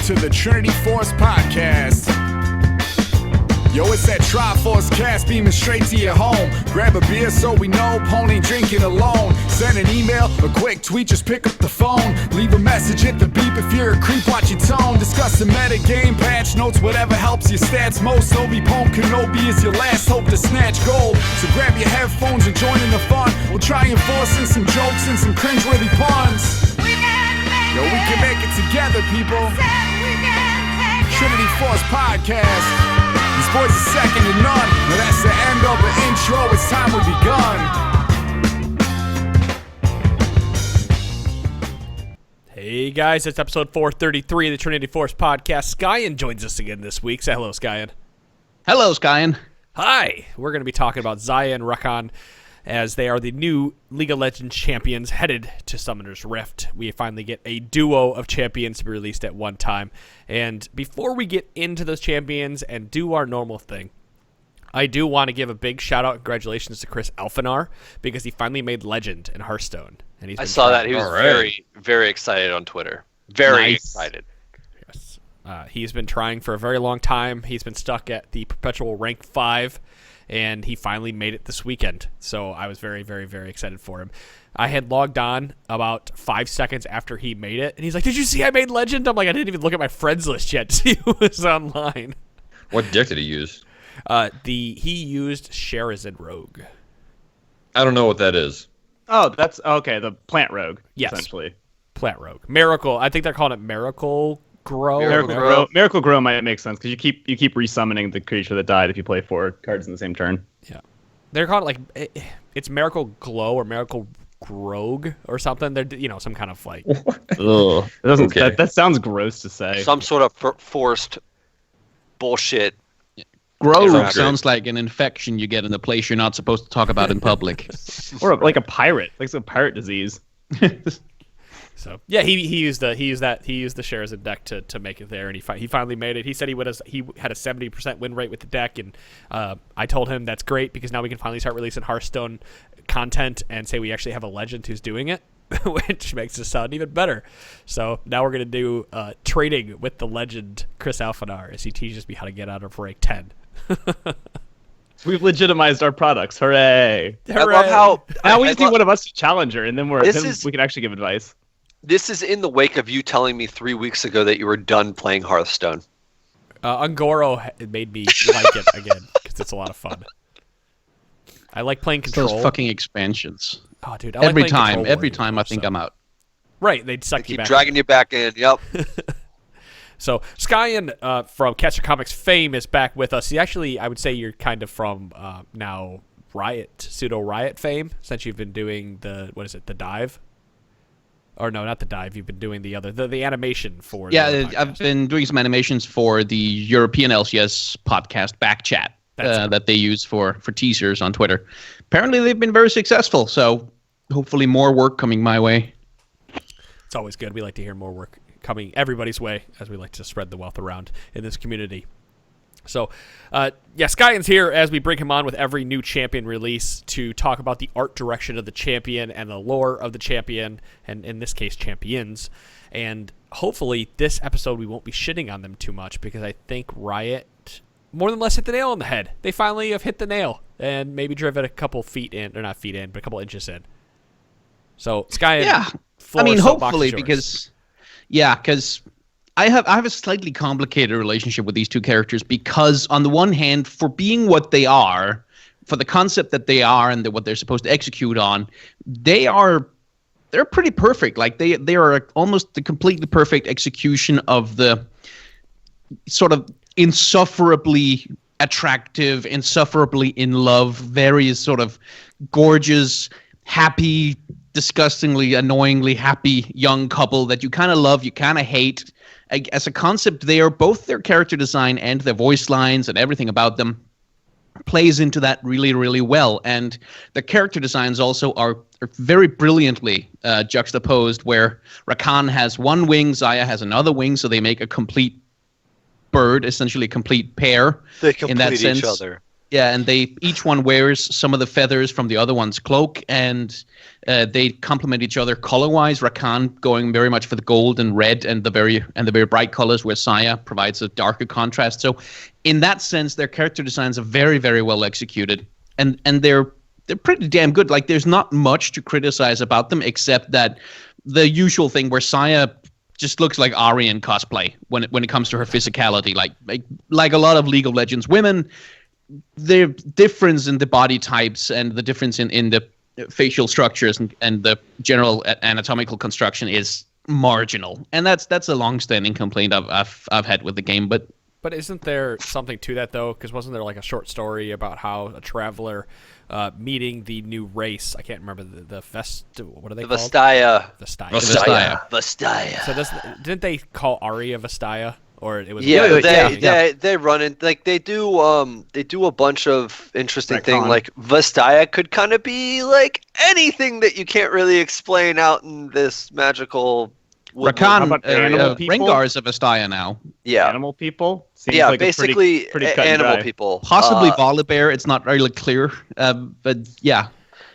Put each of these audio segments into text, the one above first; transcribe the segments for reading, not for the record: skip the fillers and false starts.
to the Trinity Force Podcast. Yo, it's that Triforce cast beaming straight to your home. Grab a beer so we know Pone ain't drinking alone. Send an email, a quick tweet, just pick up the phone. Leave a message, hit the beep if you're a creep, watch your tone. Discuss the meta game, patch notes, whatever helps your stats most. Obi-Pone Kenobi is your last hope to snatch gold. So grab your headphones and join in the fun. We'll try enforcing some jokes and some cringeworthy puns. Yo, we can make it together, people. Trinity Force Podcast. These boys are second to none. Now that's the end of the intro. It's time we begun. Hey guys, it's episode 433 of the Trinity Force Podcast. Skyen joins us again this week. Say hello, Skyen. Hello, Skyen. Hi. We're going to be talking about Xayah Rakan as they are the new League of Legends champions headed to Summoner's Rift. We finally get a duo of champions to be released at one time. And before we get into those champions and do our normal thing, I do want to give a big shout out and congratulations to Chris Alphanar because he finally made Legend in Hearthstone. And I saw that. He was very, very excited on Twitter. Very excited. Yes. He's been trying for a very long time. He's been stuck at the perpetual rank 5. And he finally made it this weekend. So I was very, very, very excited for him. I had logged on about 5 seconds after he made it. And he's like, did you see I made Legend? I'm like, I didn't even look at my friends list yet to see who was online. What deck did he use? He used Sherazin Rogue. I don't know what that is. Oh, that's okay. The plant rogue, yes. Essentially. Plant Rogue. Miracle. I think they're calling it Miracle Grow. Miracle Grow might make sense because you keep resummoning the creature that died if you play 4 cards in the same turn. Yeah, they're called like it's Miracle Glow or Miracle Grog or something. They're some kind of like. Ugh. That sounds gross to say. Some sort of forced bullshit. Grog sounds like an infection you get in a place you're not supposed to talk about in public. Or like a pirate, like some pirate disease. So yeah, he used the Sherazin deck to make it there, and he finally made it. He said he had a 70% win rate with the deck, and I told him that's great because now we can finally start releasing Hearthstone content and say we actually have a legend who's doing it, which makes it sound even better. So now we're gonna do trading with the legend Chris Alphanar as he teaches me how to get out of rank 10. We've legitimized our products. Hooray! I love how now we just need one of us to challenger, and then we can actually give advice. This is in the wake of you telling me 3 weeks ago that you were done playing Hearthstone. Ungoro made me like it again because it's a lot of fun. I like playing Control. Those fucking expansions. Oh, dude! Every time I think I'm out. Right, they'd suck you back. Keep dragging you back in. Yep. So Skyen from Catcher Comics fame is back with us. Actually, I would say you're kind of from now pseudo Riot fame since you've been doing the Dive. Or no, not the dive. You've been doing the animation for. Yeah, I've been doing some animations for the European LCS podcast Backchat that they use for teasers on Twitter. Apparently, they've been very successful. So hopefully, more work coming my way. It's always good. We like to hear more work coming everybody's way, as we like to spread the wealth around in this community. So, Skyen's here as we bring him on with every new champion release to talk about the art direction of the champion and the lore of the champion, and in this case, champions. And hopefully, this episode we won't be shitting on them too much because I think Riot more than less hit the nail on the head. They finally have hit the nail and maybe driven a couple feet in, or not feet in, but a couple inches in. So, Skyen, yeah, I mean, hopefully because I have a slightly complicated relationship with these two characters because on the one hand, for being what they are, for the concept that they are and what they're supposed to execute on, they're pretty perfect. Like they are almost the completely perfect execution of the sort of insufferably attractive, insufferably in love, very sort of gorgeous, happy, disgustingly, annoyingly happy young couple that you kind of love, you kind of hate. As a concept, both their character design and their voice lines and everything about them plays into that really, really well. And the character designs also are very brilliantly juxtaposed, where Rakan has one wing, Xayah has another wing, so they make a complete bird, essentially a complete pair. They complete in that sense. each other. Yeah, and each one wears some of the feathers from the other one's cloak, and they complement each other color-wise. Rakan going very much for the gold and red and the very bright colors, where Xayah provides a darker contrast. So, in that sense, their character designs are very, very well executed, and they're pretty damn good. Like, there's not much to criticize about them, except that the usual thing where Xayah just looks like Ari in cosplay when it comes to her physicality. Like a lot of League of Legends women, the difference in the body types and the difference in the facial structures and the general anatomical construction is marginal, and that's a long-standing complaint I've had with the game. But isn't there something to that though? Because wasn't there like a short story about how a traveler meeting the new race? I can't remember the what are they called? Vastaya. Vastaya. So didn't they call Ari a Vastaya? Or it was they run in like they do a bunch of interesting things. Like Vastaya could kind of be like anything that you can't really explain out in this magical. Rakan, Rengar's a Vastaya now. Yeah, animal people. Seems yeah, like basically pretty animal people. Possibly Volibear. It's not really clear, but yeah.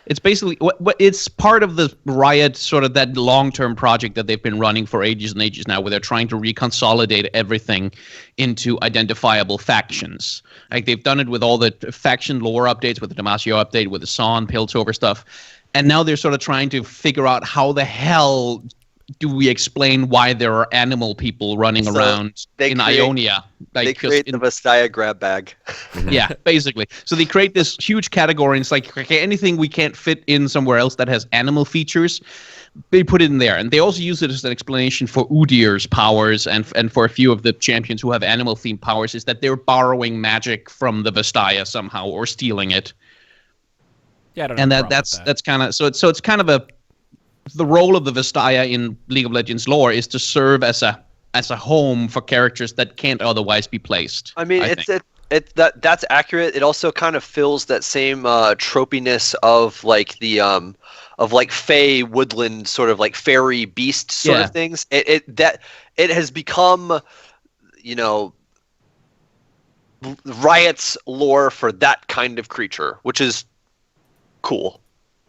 It's basically it's part of the Riot sort of that long-term project that they've been running for ages and ages now, where they're trying to reconsolidate everything into identifiable factions. Like they've done it with all the faction lore updates, with the Damasio update, with the Son, Piltover stuff, and now they're sort of trying to figure out how the hell do we explain why there are animal people running around in Ionia? Like, they create the Vastaya grab bag. Yeah, basically. So they create this huge category, and it's like, okay, anything we can't fit in somewhere else that has animal features, they put it in there. And they also use it as an explanation for Udyr's powers and for a few of the champions who have animal-themed powers, is that they're borrowing magic from the Vastaya somehow or stealing it. Yeah, I don't know. And that's kind of so it's kind of the role of the Vastaya in League of Legends lore is to serve as a home for characters that can't otherwise be placed. I mean, that's accurate. It also kind of fills that same tropiness of like the of like fey woodland sort of like fairy beast sort of things. It has become, you know, Riot's lore for that kind of creature, which is cool.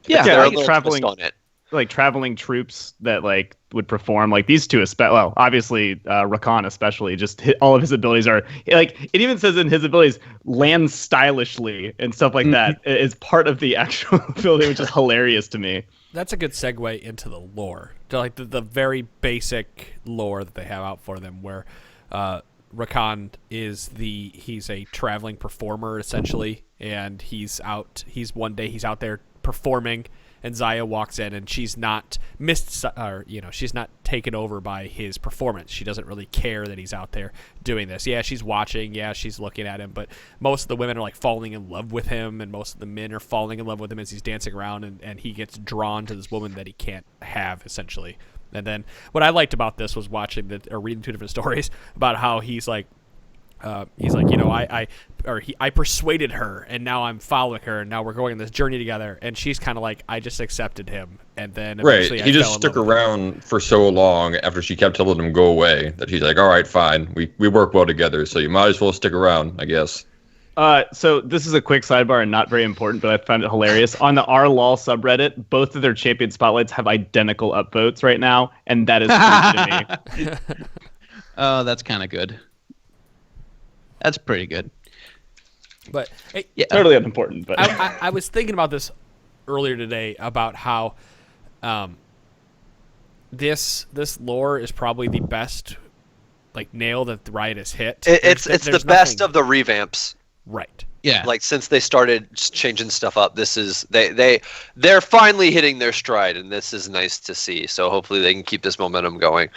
Yeah, they're like traveling on it. Like traveling troops that like would perform like these two, obviously Rakan especially, just all of his abilities are like, it even says in his abilities land stylishly and stuff like that is part of the actual ability, which is hilarious to me. That's a good segue into the lore, to like the very basic lore that they have out for them, where Rakan he's a traveling performer essentially, and he's out there performing, and Xayah walks in, and she's not she's not taken over by his performance. She doesn't really care that he's out there doing this. Yeah, she's watching. Yeah, she's looking at him. But most of the women are like falling in love with him, and most of the men are falling in love with him as he's dancing around, and he gets drawn to this woman that he can't have, essentially. And then what I liked about this was reading two different stories about how he's like, you know, I persuaded her, and now I'm following her, and now we're going on this journey together. And she's kind of like, I just accepted him, and then eventually he just stuck around for so long after she kept telling him go away that he's like, all right, fine, we work well together, so you might as well stick around, I guess. So this is a quick sidebar and not very important, but I found it hilarious. On the rlol subreddit, both of their champion spotlights have identical upvotes right now, and that is creepy to me. Oh, that's kind of good. That's pretty good. But totally unimportant. But I was thinking about this earlier today about how this lore is probably the best like nail that the Riot has hit. It's the best of the revamps. Right. Yeah. Like since they started changing stuff up, this is they're finally hitting their stride, and this is nice to see. So hopefully they can keep this momentum going.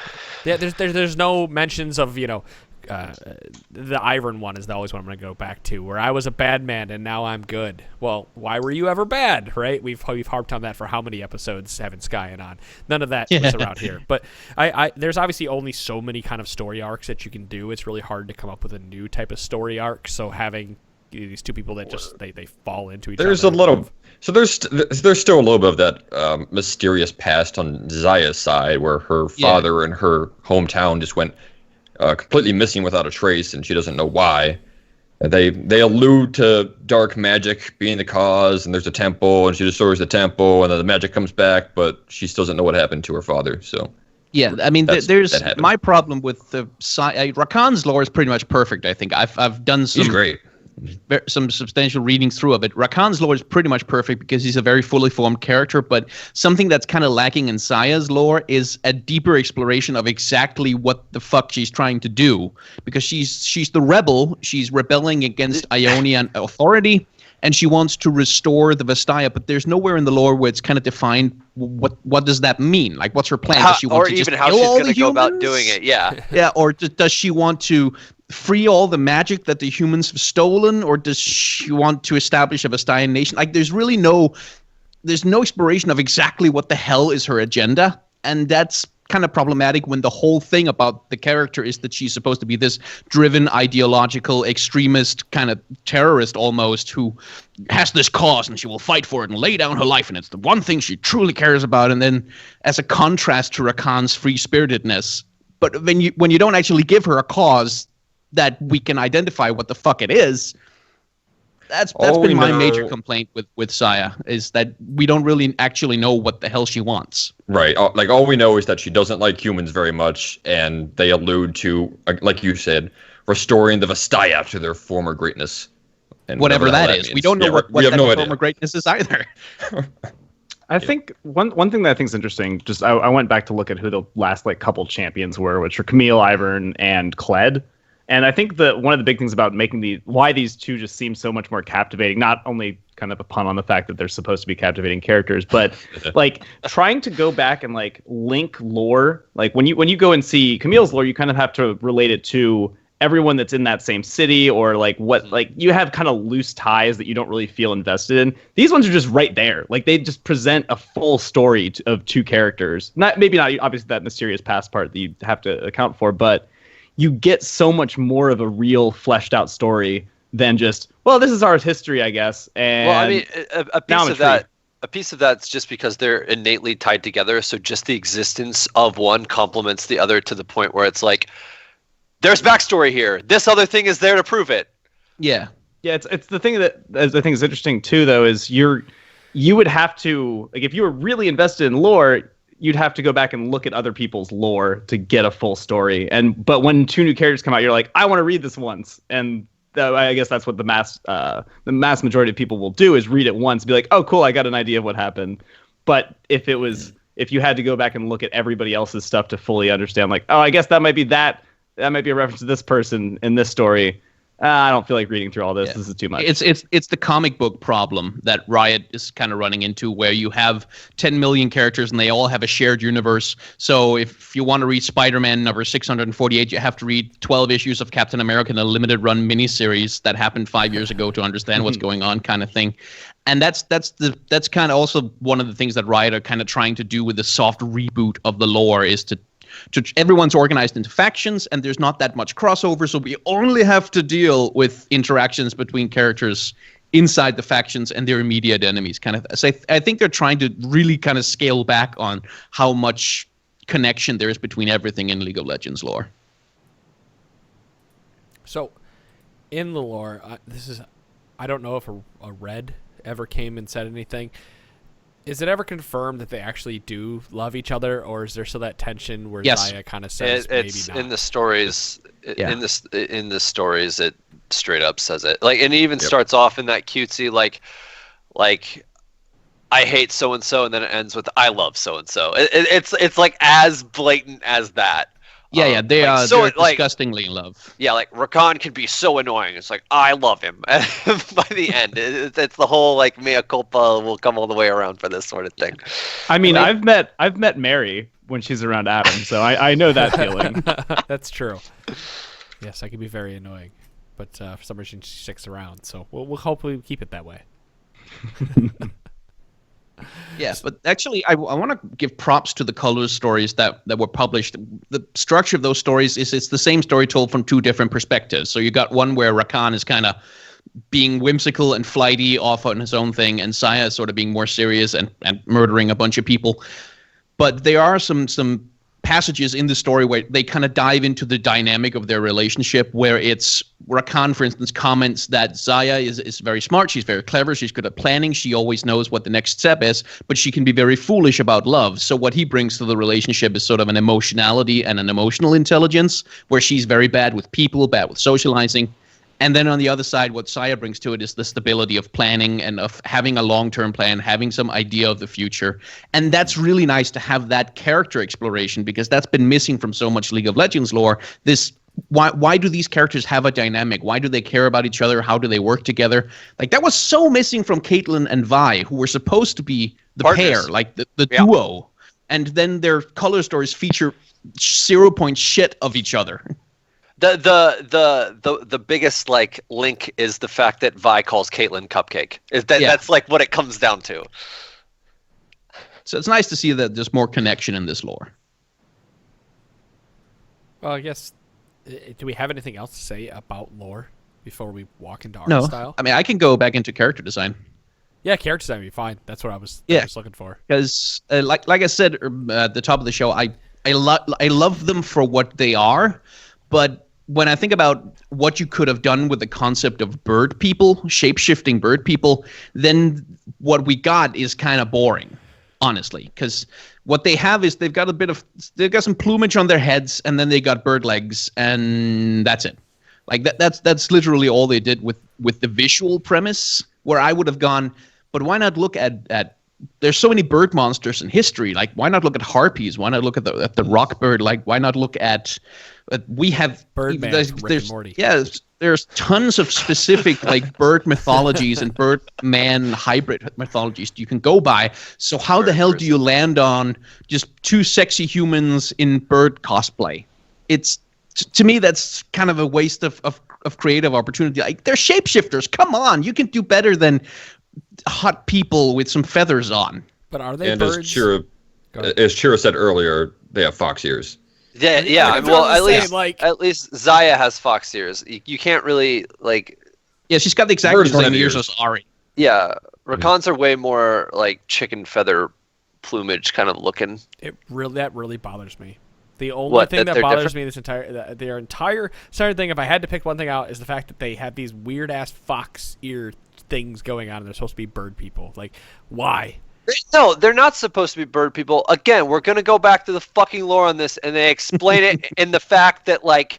Yeah. There's no mentions of, you know, the Ivern one is always what I'm going to go back to, where I was a bad man and now I'm good. Well, why were you ever bad, right? We've harped on that for how many episodes having Skyen on. None of that was around here. But there's obviously only so many kind of story arcs that you can do. It's really hard to come up with a new type of story arc. So having these two people that just they fall into each other. There's still a little bit of that mysterious past on Xayah's side, where her father and her hometown just went completely missing without a trace, and she doesn't know why. They allude to dark magic being the cause, and there's a temple, and she destroys the temple, and then the magic comes back, but she still doesn't know what happened to her father. So yeah, I mean, there's my problem with the Rakan's lore is pretty much perfect. I think I've done some. He's great. Some substantial reading through of it. Rakan's lore is pretty much perfect because he's a very fully formed character, but something that's kind of lacking in Xayah's lore is a deeper exploration of exactly what the fuck she's trying to do, because she's the rebel, she's rebelling against Ionian authority, and she wants to restore the Vastaya, but there's nowhere in the lore where it's kind of defined what does that mean? Like, what's her plan? Does she want to just how kill she's all going the to go about humans? doing it, yeah. Yeah, or does she want to free all the magic that the humans have stolen, or does she want to establish a Vastayan nation? Like, there's no exploration of exactly what the hell is her agenda, and that's kind of problematic when the whole thing about the character is that she's supposed to be this driven, ideological, extremist, kind of terrorist almost, who has this cause and she will fight for it and lay down her life, and it's the one thing she truly cares about. And then as a contrast to Rakan's free-spiritedness, but when you don't actually give her a cause that we can identify what the fuck it is, that's been my major complaint with Xayah, is that we don't really actually know what the hell she wants. Right. Like, all we know is that she doesn't like humans very much, and they allude to, like you said, restoring the Vastaya to their former greatness. And whatever that is. Means. We don't know what that former greatness is either. I think one thing that I think is interesting, just I went back to look at who the last couple champions were, which are Camille, Ivern, and Kled. And I think that one of the big things about why these two just seem so much more captivating, not only kind of a pun on the fact that they're supposed to be captivating characters, but trying to go back and link lore. Like when you go and see Camille's lore, you kind of have to relate it to everyone that's in that same city, or you have kind of loose ties that you don't really feel invested in. These ones are just right there. Like, they just present a full story of two characters. Maybe not obviously that mysterious past part that you have to account for, but you get so much more of a real fleshed out story than just, well, this is our history, I guess. And well, I mean, a piece of that's just because they're innately tied together. So just the existence of one complements the other to the point where it's like, there's backstory here. This other thing is there to prove it. Yeah. Yeah, it's the thing that I think is interesting too, though, is you would have to, if you were really invested in lore, you'd have to go back and look at other people's lore to get a full story. But when two new characters come out, you're like, I want to read this once. And I guess that's what the mass majority of people will do, is read it once, be like, oh, cool, I got an idea of what happened. But if you had to go back and look at everybody else's stuff to fully understand, oh, I guess that might be a reference to this person in this story. I don't feel like reading through all this. Yeah. This is too much. It's the comic book problem that Riot is kind of running into, where you have 10 million characters and they all have a shared universe. So if you want to read Spider-Man number 648, you have to read 12 issues of Captain America in a limited run miniseries that happened 5 years ago to understand what's going on, kind of thing. And that's kind of also one of the things that Riot are kind of trying to do with the soft reboot of the lore, is to everyone's organized into factions, and there's not that much crossover, so we only have to deal with interactions between characters inside the factions and their immediate enemies, kind of. So I think they're trying to really kind of scale back on how much connection there is between everything in League of Legends lore. So, in the lore, I don't know if a Red ever came and said anything. Is it ever confirmed that they actually do love each other, or is there still that tension where Xayah kind of says maybe not? In the stories, in the stories, it straight up says it. And it even starts off in that cutesy like I hate so and so, and then it ends with I love so and so. It's as blatant as that. Yeah, they're disgustingly in love. Yeah, Rakan can be so annoying. It's I love him. And by the end, it's the whole mea culpa will come all the way around for this sort of thing. I mean, I've met Mary when she's around Adam, so I know that feeling. That's true. Yes, I can be very annoying, but for some reason she sticks around. So we'll hopefully keep it that way. Yes, but actually, I want to give props to the color stories that were published. The structure of those stories is it's the same story told from two different perspectives. So you got one where Rakan is kind of being whimsical and flighty off on his own thing, and Xayah is sort of being more serious and murdering a bunch of people. But there are some passages in the story where they kind of dive into the dynamic of their relationship, where it's Rakan, for instance, comments that Xayah is very smart, she's very clever, she's good at planning, she always knows what the next step is, but she can be very foolish about love. So what he brings to the relationship is sort of an emotionality and an emotional intelligence, where she's very bad with people, bad with socializing. And then on the other side, what Xayah brings to it is the stability of planning and of having a long-term plan, having some idea of the future. And that's really nice to have that character exploration, because that's been missing from so much League of Legends lore. Why do these characters have a dynamic? Why do they care about each other? How do they work together? Like, that was so missing from Caitlyn and Vi, who were supposed to be the pair, like the duo. And then their color stories feature 0 point shit of each other. The biggest like link is the fact that Vi calls Caitlyn Cupcake. That's like what it comes down to. So it's nice to see that there's more connection in this lore. Well, I guess, do we have anything else to say about lore before we walk into art style? I mean, I can go back into character design. Yeah, character design would be fine. That's what I was looking for. Because, like I said at the top of the show, I love them for what they are, but when I think about what you could have done with the concept of bird people, shape-shifting bird people, then what we got is kind of boring, honestly. Because what they have is they've got some plumage on their heads, and then they got bird legs, and that's it. Like that's literally all they did with the visual premise. Where I would have gone, but why not look at there's so many bird monsters in history. Like, why not look at harpies? Why not look at the rock bird? Like, why not look at we have Birdman from Rick and Morty. Yeah, there's tons of specific like bird mythologies and Birdman hybrid mythologies you can go by. So how the hell do you land on just two sexy humans in bird cosplay? It's, to me, that's kind of a waste of creative opportunity. Like, they're shapeshifters. Come on, you can do better than hot people with some feathers on. But are they and birds? As Chira said earlier, they have fox ears. Yeah. Well, at least Xayah has fox ears. You can't really like. Yeah, she's got the exact same ears as Ahri. Yeah, Rakans are way more like chicken feather plumage kind of looking. That really bothers me. The only thing that bothers me their entire thing, if I had to pick one thing out, is the fact that they have these weird ass fox ear things going on, and they're supposed to be bird people. Like, why? No, they're not supposed to be bird people. Again, we're going to go back to the fucking lore on this, and they explain it in the fact that, like,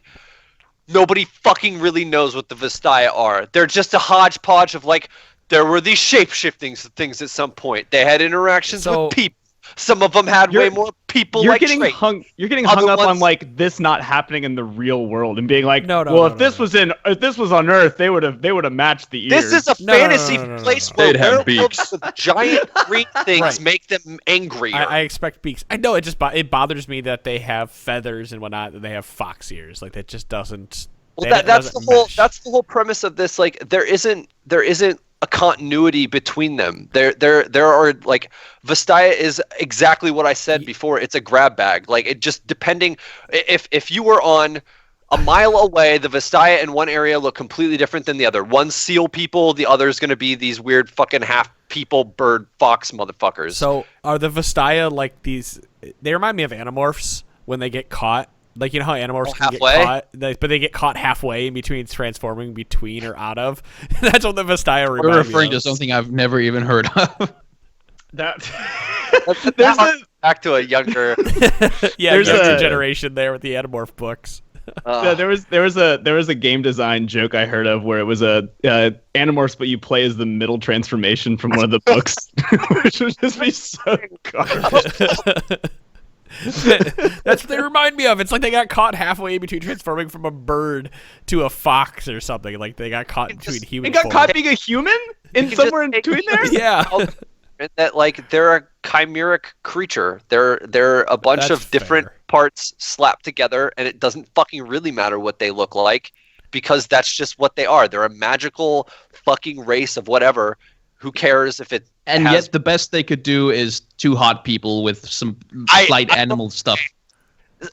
nobody fucking really knows what the Vastaya are. They're just a hodgepodge of, like, there were these shape-shifting things at some point. They had interactions with people. Some of them had way more people. You're getting hung up on like this not happening in the real world and being like, if this was on Earth, they would have matched the ears. This is a fantasy place where werewolves with giant green things make them angry. I expect beaks. I know it bothers me that they have feathers and whatnot. That they have fox ears. Like, that just doesn't. Well, that's the whole premise of this. Like, there isn't a continuity between them. There are, like, Vastaya is exactly what I said before. It's a grab bag. Like, it just depending if you were on a mile away, the Vastaya in one area look completely different than the other. One's seal people, the other's going to be these weird fucking half people bird fox motherfuckers. So are the Vastaya like these? They remind me of Animorphs when they get caught. Like, you know how Animorphs can get caught, but they get caught halfway in between transforming between or out of. That's what the Vastaya reminds me of. We're referring to something I've never even heard of. Back to a younger, younger generation there with the Animorph books. There was a game design joke I heard of where it was a Animorphs, but you play as the middle transformation from one of the books, which would just be so garbage. That's what they remind me of. It's like they got caught halfway in between transforming from a bird to a fox or something. Like, they got caught in between human. They got caught being a human somewhere in between there. Yeah, and that, like, they're a chimeric creature. They're a bunch of different parts slapped together, and it doesn't fucking really matter what they look like, because that's just what they are. They're a magical fucking race of whatever. Who cares if it? And yet the best they could do is two hot people with some slight animal stuff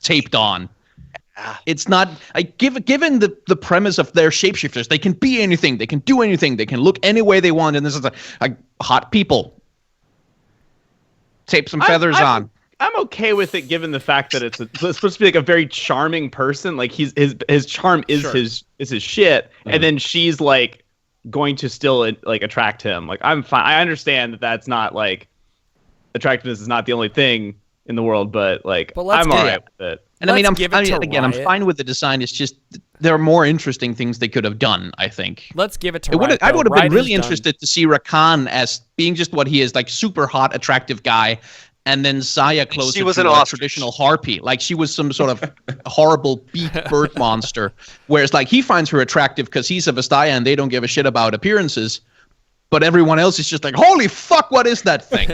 taped on. It's not given the premise of their shapeshifters, they can be anything, they can do anything, they can look any way they want, and this is like hot people. Tape some feathers on. I'm okay with it given the fact that it's supposed to be like a very charming person. Like his charm is his shit, and then she's like going to still like attract him. Like I'm fine. I understand that that's not like attractiveness is not the only thing in the world, but I'm all right with it. And I'm fine with the design. It's just there are more interesting things they could have done, I think. Let's give it to Riot. I would have been really interested to see Rakan as being just what he is, like super hot, attractive guy, and then Xayah closer to a traditional harpy. Like she was some sort of horrible beak bird monster. Whereas like he finds her attractive because he's a Vastaya and they don't give a shit about appearances. But everyone else is just like, holy fuck, what is that thing?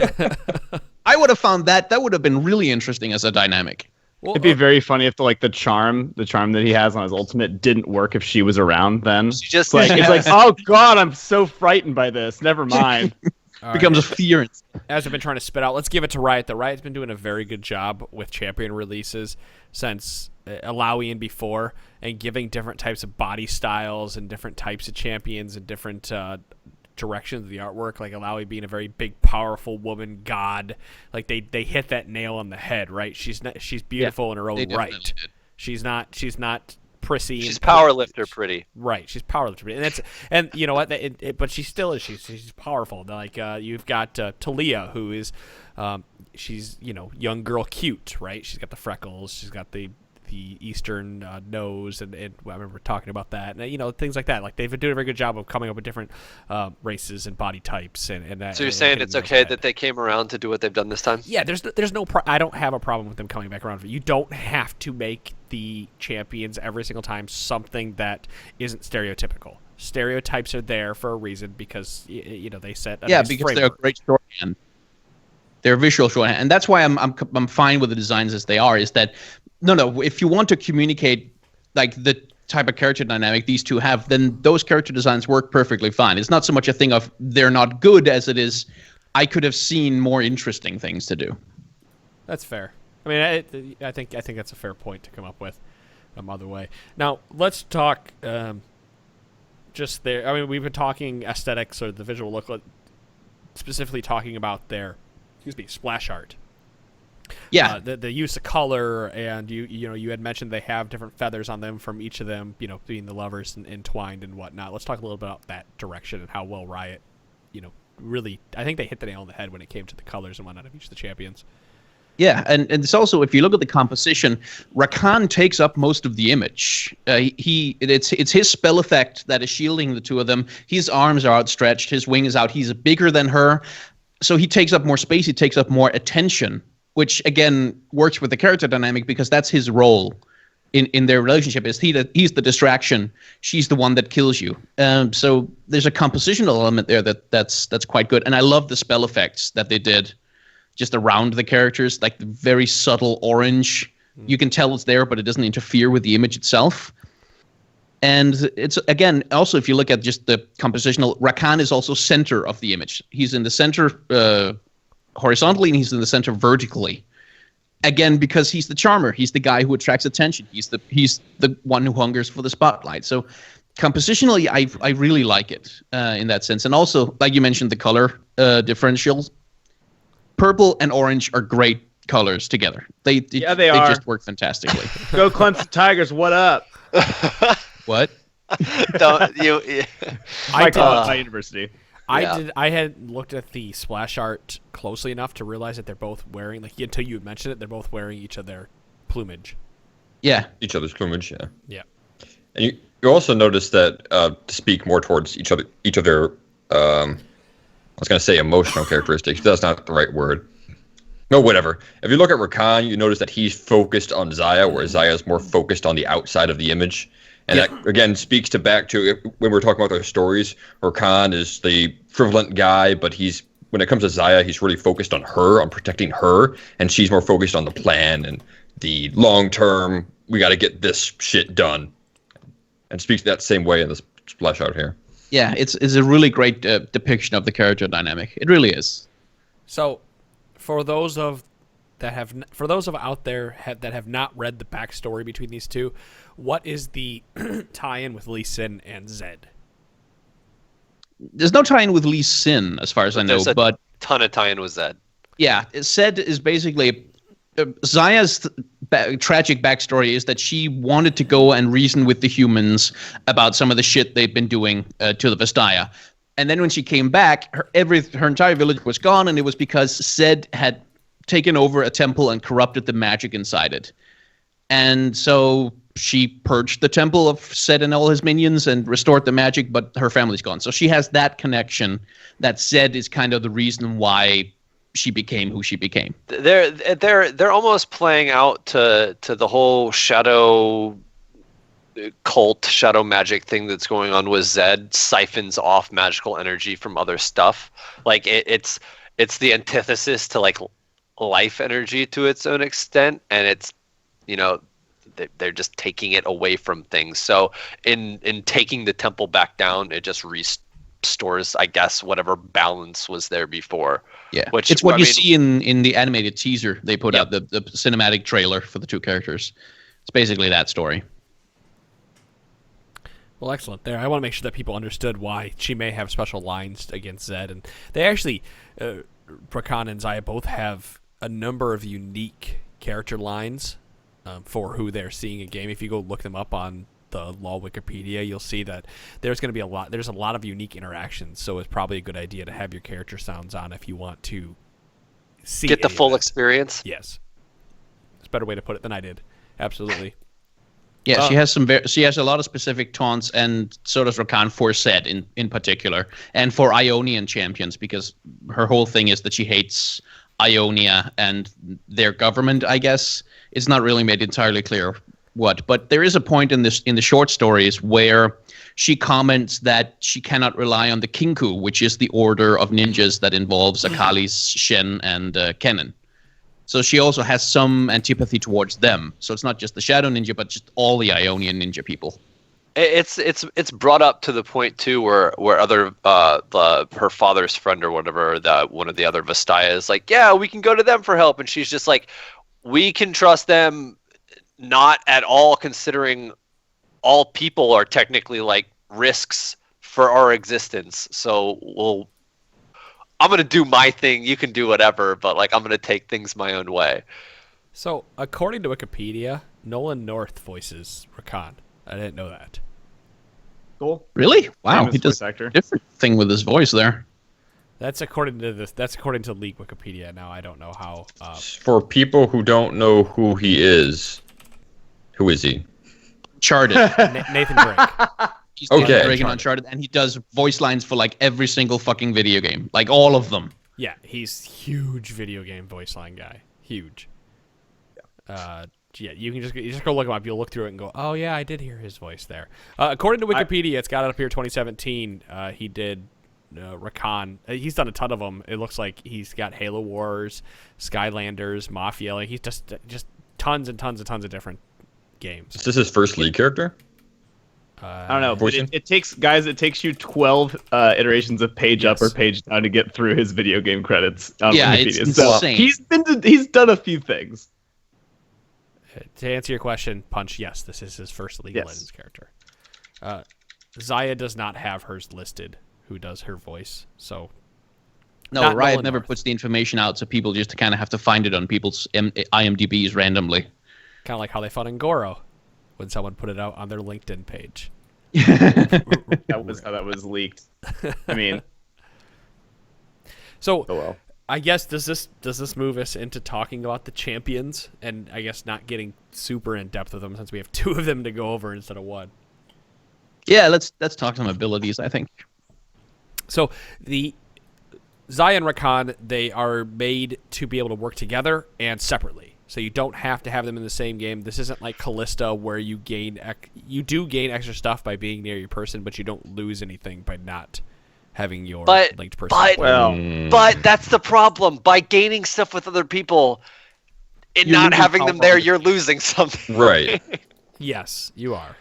I would have found that would have been really interesting as a dynamic. Well, it'd be very funny if the charm that he has on his ultimate didn't work if she was around. Then it's like, oh god, I'm so frightened by this. Never mind. Becomes a fear. As I've been trying to spit out, let's give it to Riot. The Riot's been doing a very good job with champion releases since Alawi and before, and giving different types of body styles and different types of champions and different directions of the artwork, like Alawi being a very big, powerful woman god. Like they hit that nail on the head, right? She's beautiful in her own right. Did. She's not prissy. She's powerlifter pretty. Right, she's powerlifter pretty. And you know what? But she still is. She's powerful. Like you've got Talia, who is she's young girl cute, right? She's got the freckles. She's got the eastern nose, and I remember talking about that, and things like that. Like they've been doing a very good job of coming up with different races and body types, and that. So you're saying it's okay that they came around to do what they've done this time? Yeah, there's no I don't have a problem with them coming back around. You don't have to make the champions every single time something that isn't stereotypical. Stereotypes are there for a reason because they set a nice because framework. they're a great shorthand. They're visual shorthand, and that's why I'm fine with the designs as they are. Is that no, if you want to communicate like the type of character dynamic these two have, then those character designs work perfectly fine. It's not so much a thing of they're not good as it is I could have seen more interesting things to do. That's fair. I mean, I think that's a fair point to come up with. Other way. Now let's talk. Just there. I mean, we've been talking aesthetics or the visual look, specifically talking about their splash art. Yeah, the use of color, and you had mentioned they have different feathers on them from each of them, being the lovers and entwined and whatnot. Let's talk a little bit about that direction and how well Riot, really, I think they hit the nail on the head when it came to the colors and whatnot of each of the champions. Yeah, and it's also, if you look at the composition, Rakan takes up most of the image. It's his spell effect that is shielding the two of them. His arms are outstretched, his wing is out. He's bigger than her, so he takes up more space. He takes up more attention, which again works with the character dynamic because that's his role in their relationship. Is he's the distraction, she's the one that kills you. So there's a compositional element there that's quite good, and I love the spell effects that they did just around the characters, like the very subtle orange. You can tell it's there, but it doesn't interfere with the image itself. And it's, again, also if you look at just the compositional, Rakan is also center of the image. He's in the center horizontally, and he's in the center vertically. Again, because he's the charmer. He's the guy who attracts attention. He's the one who hungers for the spotlight. So compositionally, I really like it in that sense. And also, like you mentioned, the color differentials. Purple and orange are great colors together. They just work fantastically. Go Clemson Tigers! What up? What? Don't you? I call it my university. I had looked at the splash art closely enough to realize that they're both wearing, like, until you mentioned it, they're both wearing each of their plumage. Yeah, each other's plumage. Yeah. Yeah. And you also notice that to speak more towards each of their I was going to say emotional characteristics, but that's not the right word. No, whatever. If you look at Rakan, you notice that he's focused on Xayah, whereas Xayah is more focused on the outside of the image. And that, again, speaks back to when we're talking about their stories. Rakan is the frivolent guy, but when it comes to Xayah, he's really focused on her, on protecting her, and she's more focused on the plan and the long-term, we got to get this shit done. And speaks that same way in this splash out here. Yeah, it's a really great depiction of the character dynamic. It really is. So, for those out there that have not read the backstory between these two, what is the tie-in with Lee Sin and Zed? There's no tie-in with Lee Sin, as far as I know, but ton of tie-in with Zed. Yeah, Zed is basically Xayah's tragic backstory is that she wanted to go and reason with the humans about some of the shit they've been doing to the Vastaya. And then when she came back, her entire village was gone, and it was because Zed had taken over a temple and corrupted the magic inside it. And so she purged the temple of Zed and all his minions and restored the magic, but her family's gone. So she has that connection that Zed is kind of the reason why she became who she became. They're almost playing out to the whole shadow cult, shadow magic thing that's going on with Zed. Siphons off magical energy from other stuff. Like it's the antithesis to like life energy to its own extent, and it's, you know, they're just taking it away from things. So in taking the temple back down, it just restores, I guess, whatever balance was there before. Yeah, it's what you see in the animated teaser they put out, the cinematic trailer for the two characters. It's basically that story. Well, excellent. There, I want to make sure that people understood why she may have special lines against Zed, and they actually, Rakan and Xayah both have a number of unique character lines for who they're seeing in game. If you go look them up on the LoL Wikipedia, you'll see that there's going to be there's a lot of unique interactions, so it's probably a good idea to have your character sounds on if you want to get the full experience. Yes. It's a better way to put it than I did. Absolutely. Yeah, she has she has a lot of specific taunts, and so does Rakan for Zed in particular, and for Ionian champions, because her whole thing is that she hates Ionia and their government, I guess. It's not really made entirely clear what, but there is a point in the short stories where she comments that she cannot rely on the Kinku, which is the order of ninjas that involves Akali's, Shen, and Kennen. So she also has some antipathy towards them. So it's not just the Shadow Ninja, but just all the Ionian ninja people. It's brought up to the point too where other her father's friend or whatever, one of the other Vastaya is like, yeah, we can go to them for help, and she's just like, we can trust them, not at all, considering all people are technically like risks for our existence. So I'm gonna do my thing. You can do whatever, but like I'm gonna take things my own way. So according to Wikipedia, Nolan North voices Rakan. I didn't know that. Cool. Really? Wow, Famous he does actor. a different thing with his voice there. That's according to this. That's according to League Wikipedia. Now I don't know how. For people who don't know who he is, who is he? Uncharted. Nathan Drake. He's Nathan Drake in Uncharted, and he does voice lines for like every single fucking video game, like all of them. Yeah, he's huge video game voice line guy. Huge. Yeah, you just go look him up. You'll look through it and go, oh yeah, I did hear his voice there. According to Wikipedia, it's got it up here 2017. He did Rakan. He's done a ton of them. It looks like he's got Halo Wars, Skylanders, Mafia. Like he's just tons and tons and tons of different games. Is this his first League character? I don't know. But it takes you 12 iterations of page up or page down to get through his video game credits on Wikipedia. It's insane. So he's done a few things. To answer your question, Punch, yes, this is his first League of Legends character. Xayah does not have hers listed, who does her voice, so... No, Riot never puts the information out, so people just kind of have to find it on people's IMDb's randomly. Kind of like how they found Ngoro when someone put it out on their LinkedIn page. That was how that was leaked. I mean... So... Oh, well. I guess does this move us into talking about the champions, and I guess not getting super in depth with them since we have two of them to go over instead of one. Yeah, let's talk some abilities, I think. So the Xayah and Rakan, they are made to be able to work together and separately. So you don't have to have them in the same game. This isn't like Callista where you do gain extra stuff by being near your person, but you don't lose anything by not having your linked person. But that's the problem. By gaining stuff with other people and not having them there, you're losing something. Right. Yes, you are.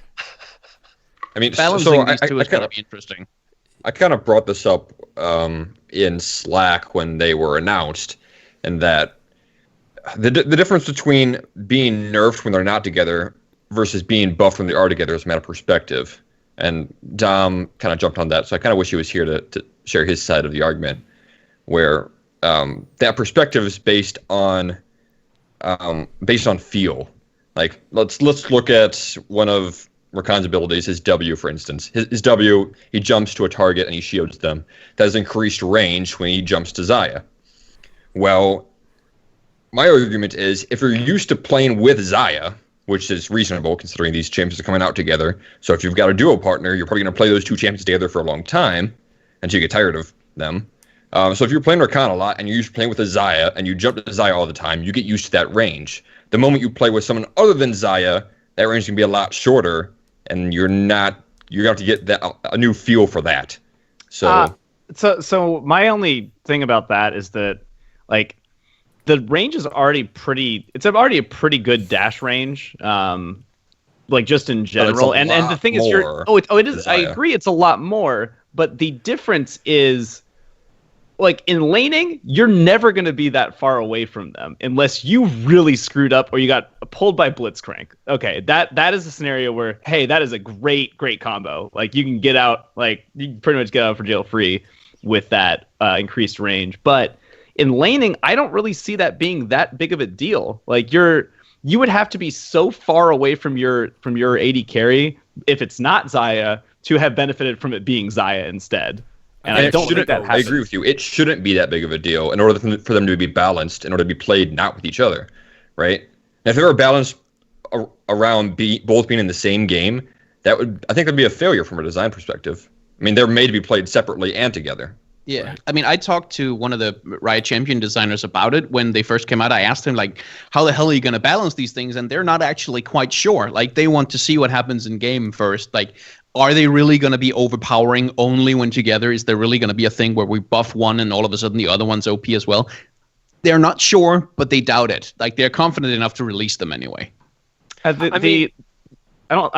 I mean, balancing these two is going to be interesting. I kind of brought this up in Slack when they were announced, and that the difference between being nerfed when they're not together versus being buffed when they are together is a matter of perspective. And Dom kind of jumped on that, so I kind of wish he was here to share his side of the argument, where that perspective is based on based on feel. Like let's look at one of Rakan's abilities, his W, for instance. His W, he jumps to a target and he shields them. That has increased range when he jumps to Xayah. Well, my argument is if you're used to playing with Xayah, which is reasonable considering these champions are coming out together. So if you've got a duo partner, you're probably going to play those two champions together for a long time until you get tired of them. So if you're playing Rakan a lot and you're used to playing with a Xayah and you jump to Xayah all the time, you get used to that range. The moment you play with someone other than Xayah, that range can be a lot shorter, and you're going to have to get a new feel for that. So my only thing about that is that, like, the range is already a pretty good dash range, like just in general. And the thing is, it is. I agree, it's a lot more. But the difference is, like, in laning, you're never going to be that far away from them unless you really screwed up or you got pulled by Blitzcrank. Okay, that is a scenario where, hey, that is a great combo. Like, you can get out, like, you can pretty much get out for jail free with that increased range. But in laning, I don't really see that being that big of a deal. Like, you would have to be so far away from your AD carry if it's not Xayah to have benefited from it being Xayah instead. And I don't think that happens. I agree with you. It shouldn't be that big of a deal in order for them to be balanced, in order to be played not with each other, right? And if they were balanced around both being in the same game, I think that'd be a failure from a design perspective. I mean, they're made to be played separately and together. Yeah, right. I mean, I talked to one of the Riot Champion designers about it when they first came out. I asked him, like, how the hell are you going to balance these things? And they're not actually quite sure. Like, they want to see what happens in game first. Like, are they really going to be overpowering only when together? Is there really going to be a thing where we buff one and all of a sudden the other one's OP as well? They're not sure, but they doubt it. Like, they're confident enough to release them anyway. I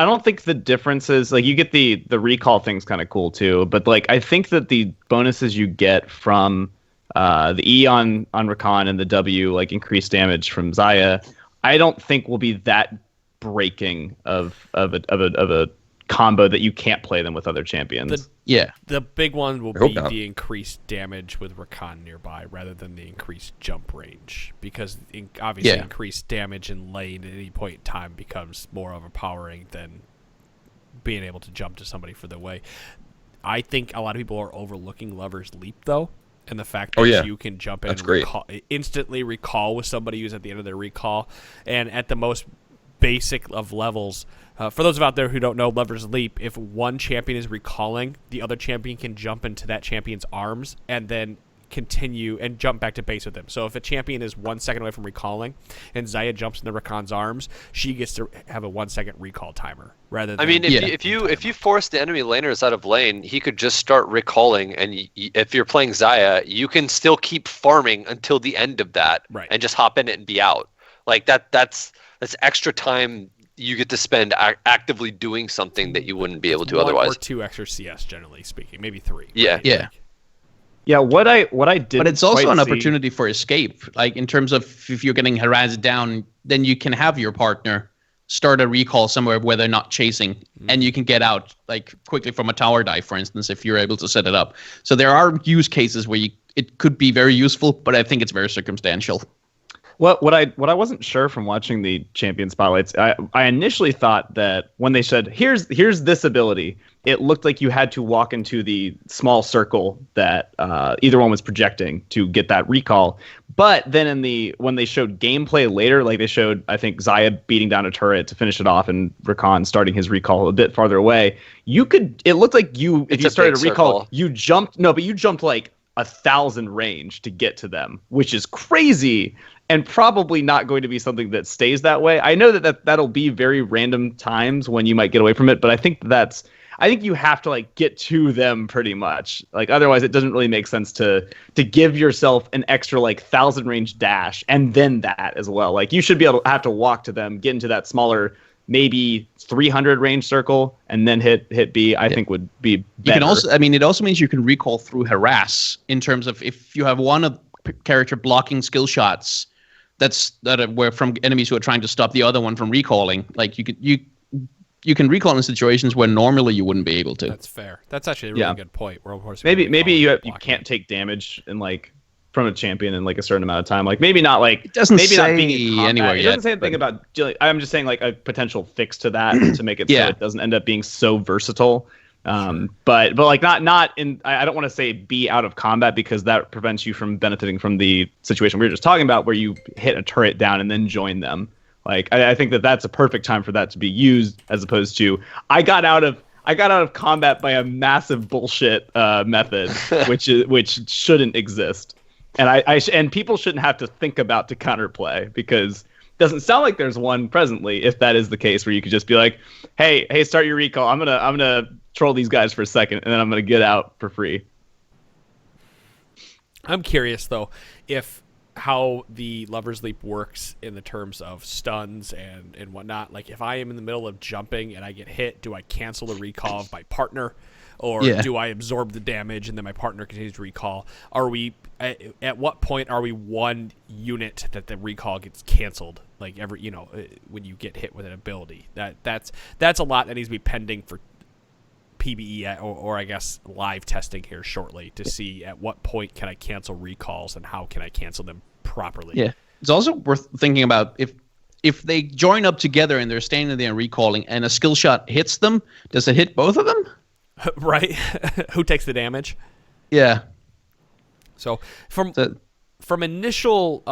don't think the difference is, like, you get the recall thing's kind of cool too, but, like, I think that the bonuses you get from the E on Rakan and the W, like increased damage from Xayah, I don't think will be that breaking of a combo that you can't play them with other champions. The big one will be the increased damage with Rakan nearby rather than the increased jump range, because obviously increased damage in lane at any point in time becomes more overpowering than being able to jump to somebody further away. I think a lot of people are overlooking Lover's Leap, though, and the fact that you can jump in and instantly recall with somebody who's at the end of their recall, and at the most basic of levels. For those out there who don't know Lover's Leap, if one champion is recalling, the other champion can jump into that champion's arms and then continue and jump back to base with them. So if a champion is 1 second away from recalling and Xayah jumps into Rakan's arms, she gets to have a 1 second recall timer rather than... I mean, if you force the enemy laners out of lane, he could just start recalling, and if you're playing Xayah, you can still keep farming until the end of that and just hop in it and be out. Like, that's extra time you get to spend actively doing something that you wouldn't be able to otherwise. 1 or 2 extra CS, generally speaking, maybe 3. Yeah, right? Yeah. What I did, but it's also an opportunity for escape. Like, in terms of if you're getting harassed down, then you can have your partner start a recall somewhere where they're not chasing, and you can get out, like, quickly from a tower dive, for instance, if you're able to set it up. So there are use cases where it could be very useful, but I think it's very circumstantial. What I wasn't sure from watching the champion spotlights, I initially thought that when they said here's this ability, it looked like you had to walk into the small circle that either one was projecting to get that recall. But then when they showed gameplay later, like they showed, I think, Xayah beating down a turret to finish it off and Rakan starting his recall a bit farther away, it looked like if you started a recall, you jumped like 1,000 range to get to them, which is crazy. And probably not going to be something that stays that way. I know that'll be very random times when you might get away from it, but I think you have to, like, get to them pretty much. Like, otherwise it doesn't really make sense to give yourself an extra, like, 1,000 range dash and then that as well. Like, you should be able to have to walk to them, get into that smaller, maybe 300 range circle, and then hit B. I think would be better. It also means you can recall through harass, in terms of if you have one character blocking skill shots that were from enemies who are trying to stop the other one from recalling. Like, you can recall in situations where normally you wouldn't be able to. That's fair. That's actually a really good point. Maybe you can't take damage in, like, from a champion in like a certain amount of time. Like maybe not like it doesn't maybe say not being in combat. anywhere It yet, doesn't say anything about. I'm just saying like a potential fix to that to make it so it doesn't end up being so versatile. But like not in. I don't want to say be out of combat because that prevents you from benefiting from the situation we were just talking about where you hit a turret down and then join them. Like I think that's a perfect time for that to be used as opposed to I got out of combat by a massive bullshit method, which shouldn't exist, and and people shouldn't have to think about to counterplay because it doesn't sound like there's one presently. If that is the case, where you could just be like, hey, start your recall. I'm gonna troll these guys for a second, and then I'm gonna get out for free. I'm curious though if how the Lover's Leap works in the terms of stuns and whatnot. Like if I am in the middle of jumping and I get hit, do I cancel the recall of my partner, or do I absorb the damage and then my partner continues to recall? Are we at what point are we one unit that the recall gets canceled? Like when you get hit with an ability, that's a lot that needs to be pending for PBE or I guess live testing here shortly to see at what point can I cancel recalls and how can I cancel them properly. Yeah, it's also worth thinking about if they join up together and they're standing there and recalling and a skill shot hits them, does it hit both of them? Right. Who takes the damage? Yeah. So from initial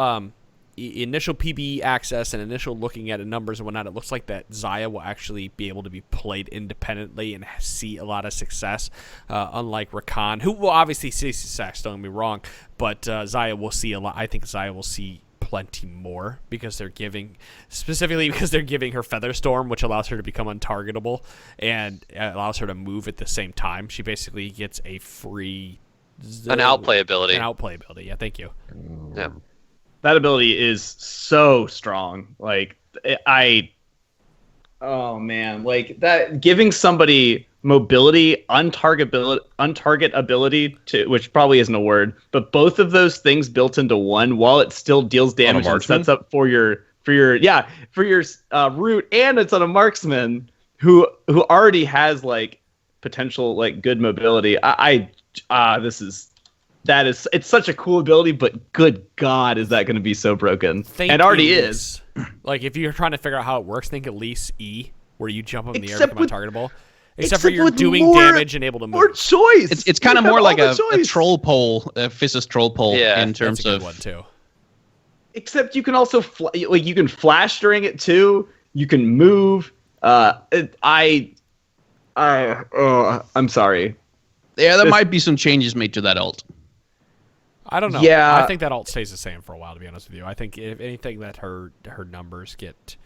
PBE access and initial looking at the numbers and whatnot, it looks like that Xayah will actually be able to be played independently and see a lot of success, unlike Rakan, who will obviously see success, don't get me wrong, but Xayah will see a lot. I think Xayah will see plenty more because they're giving her Feather Storm, which allows her to become untargetable and allows her to move at the same time. She basically gets a free... An outplay ability. Yeah, thank you. Yeah. That ability is so strong. Like oh man, like that giving somebody mobility, untarget ability to, which probably isn't a word, but both of those things built into one while it still deals damage and sets up for your root, and it's on a marksman who already has like potential like good mobility. It's such a cool ability, but good God, is that going to be so broken? And already is. Like, if you're trying to figure out how it works, think at least E, where you jump up in the air to become untargetable. Except for you're doing damage and able to move. More choice. It's kind of more like a troll pole, a Physis troll pole in terms of... one too. Except you can also, you can flash during it too. You can move. I'm sorry. Yeah, there might be some changes made to that ult. I don't know. Yeah. I think that ult stays the same for a while, to be honest with you. I think if anything that her numbers get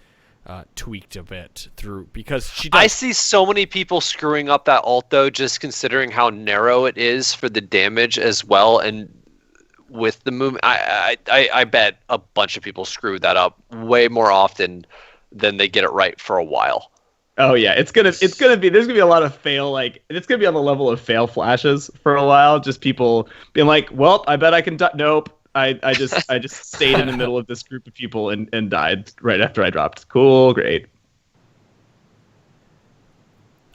tweaked a bit through, because she does. I see so many people screwing up that ult though, just considering how narrow it is for the damage as well, and with the movement, I bet a bunch of people screw that up way more often than they get it right for a while. Oh yeah, it's gonna be, there's gonna be a lot of fail, like it's gonna be on the level of fail flashes for a while. Just people being like, well, I bet I can nope. I just stayed in the middle of this group of people and died right after I dropped. Cool, great.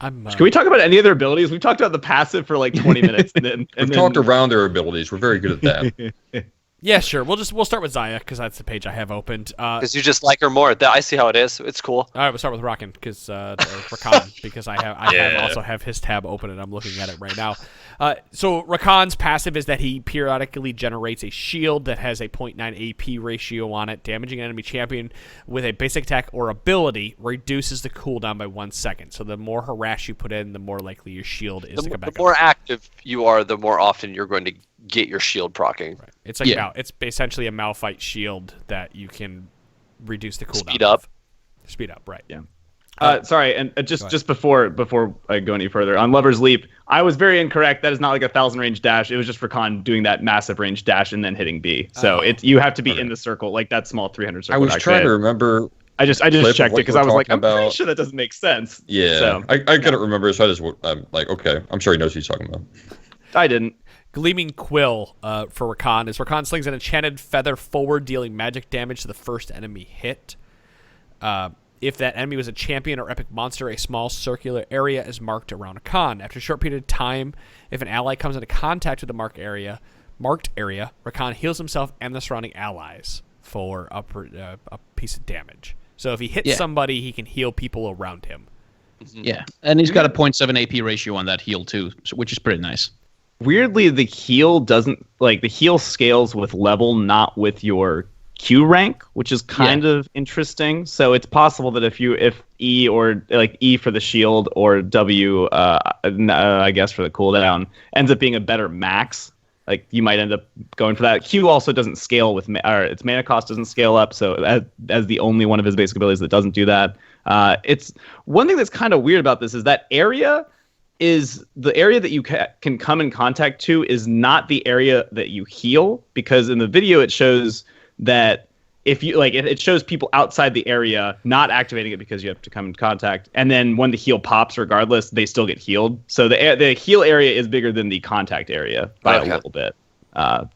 Can we talk about any other abilities? We've talked about the passive for like 20 minutes, and then talked around their abilities. We're very good at that. Yeah, sure. We'll start with Xayah because that's the page I have opened. Because you just like her more. I see how it is. It's cool. All right, we'll start with Rakan because I also have his tab open and I'm looking at it right now. So Rakan's passive is that he periodically generates a shield that has a 0.9 AP ratio on it. Damaging an enemy champion with a basic attack or ability reduces the cooldown by 1 second. So the more harass you put in, the more likely your shield is to come back. The more active you are, the more often you're going to get your shield proccing. Right. It's like it's essentially a Malphite shield that you can reduce the cooldown. Speed up, right? Yeah. Sorry, and just before I go any further on Lover's Leap, I was very incorrect. That is not like a 1,000 range dash. It was just Rakan doing that massive range dash and then hitting B. So you have to be in the circle, like that small 300 circle. I was trying to remember. I just checked it because I was like, I'm pretty sure that doesn't make sense. Yeah, so, I couldn't remember, so I just I'm like, okay, I'm sure he knows what he's talking about. I didn't. Gleaming Quill for Rakan is Rakan slings an enchanted feather forward, dealing magic damage to the first enemy hit. If that enemy was a champion or epic monster, a small circular area is marked around Rakan. After a short period of time, if an ally comes into contact with the marked area, marked area, Rakan heals himself and the surrounding allies for a piece of damage. So if he hits somebody, he can heal people around him. Yeah, and he's got a 0.7 AP ratio on that heal too, which is pretty nice. Weirdly, the heal doesn't the heal scales with level, not with your Q rank, which is kind of interesting. So it's possible that if E or E for the shield or W, I guess for the cooldown, ends up being a better max, you might end up going for that. Q also doesn't scale with its mana cost doesn't scale up, so as the only one of his basic abilities that doesn't do that. It's one thing that's kind of weird about this is that area is the area that you can come in contact to is not the area that you heal, because in the video it shows that if you it shows people outside the area not activating it because you have to come in contact, and then when the heal pops, regardless, they still get healed. So the heal area is bigger than the contact area by a little bit. The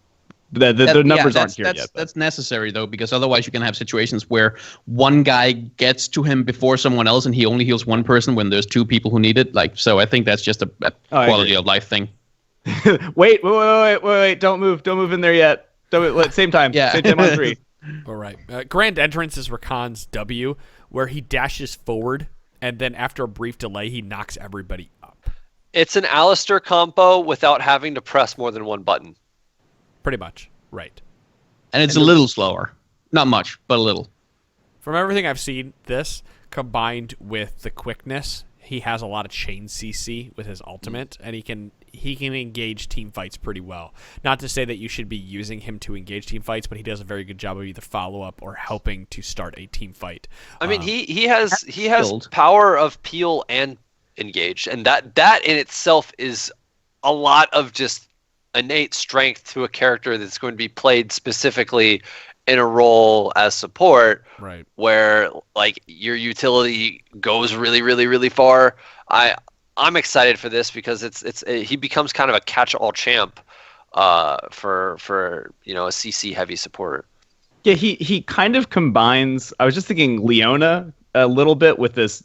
numbers aren't here yet. That's necessary though, because otherwise you can have situations where one guy gets to him before someone else, and he only heals one person when there's two people who need it. So I think that's just a quality of life thing. wait! Don't move in there yet. Same time. Same time on 3. All right. Grand Entrance is Rakan's W, where he dashes forward, and then after a brief delay, he knocks everybody up. It's an Alistair combo without having to press more than one button. Pretty much, right. And it's a little slower. Not much, but a little. From everything I've seen, this, combined with the quickness, he has a lot of chain CC with his ultimate, and he can engage team fights pretty well. Not to say that you should be using him to engage team fights, but he does a very good job of either follow-up or helping to start a team fight. I mean, he has power of peel and engage, and that in itself is a lot of just innate strength to a character that's going to be played specifically in a role as support, right? Where your utility goes really, really, really far. I'm excited for this because he becomes kind of a catch-all champ for a CC heavy supporter. Yeah, he kind of combines. I was just thinking Leona a little bit with this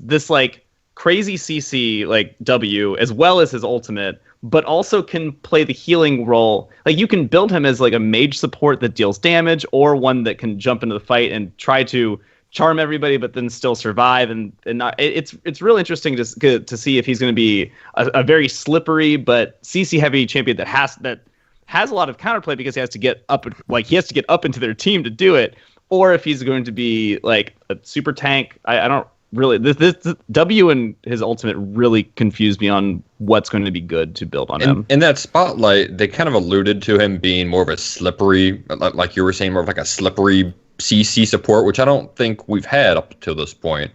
crazy CC W as well as his ultimate, but also can play the healing role. You can build him as a mage support that deals damage, or one that can jump into the fight and try to charm everybody, but then still survive. And not. It's really interesting to see if he's going to be a very slippery but CC heavy champion that has a lot of counterplay because he has to get up into their team to do it, or if he's going to be a super tank. I don't really, this W and his ultimate really confused me on what's going to be good to build on him. In that spotlight, they kind of alluded to him being more of a slippery, like you were saying, more of a slippery CC support, which I don't think we've had up to this point.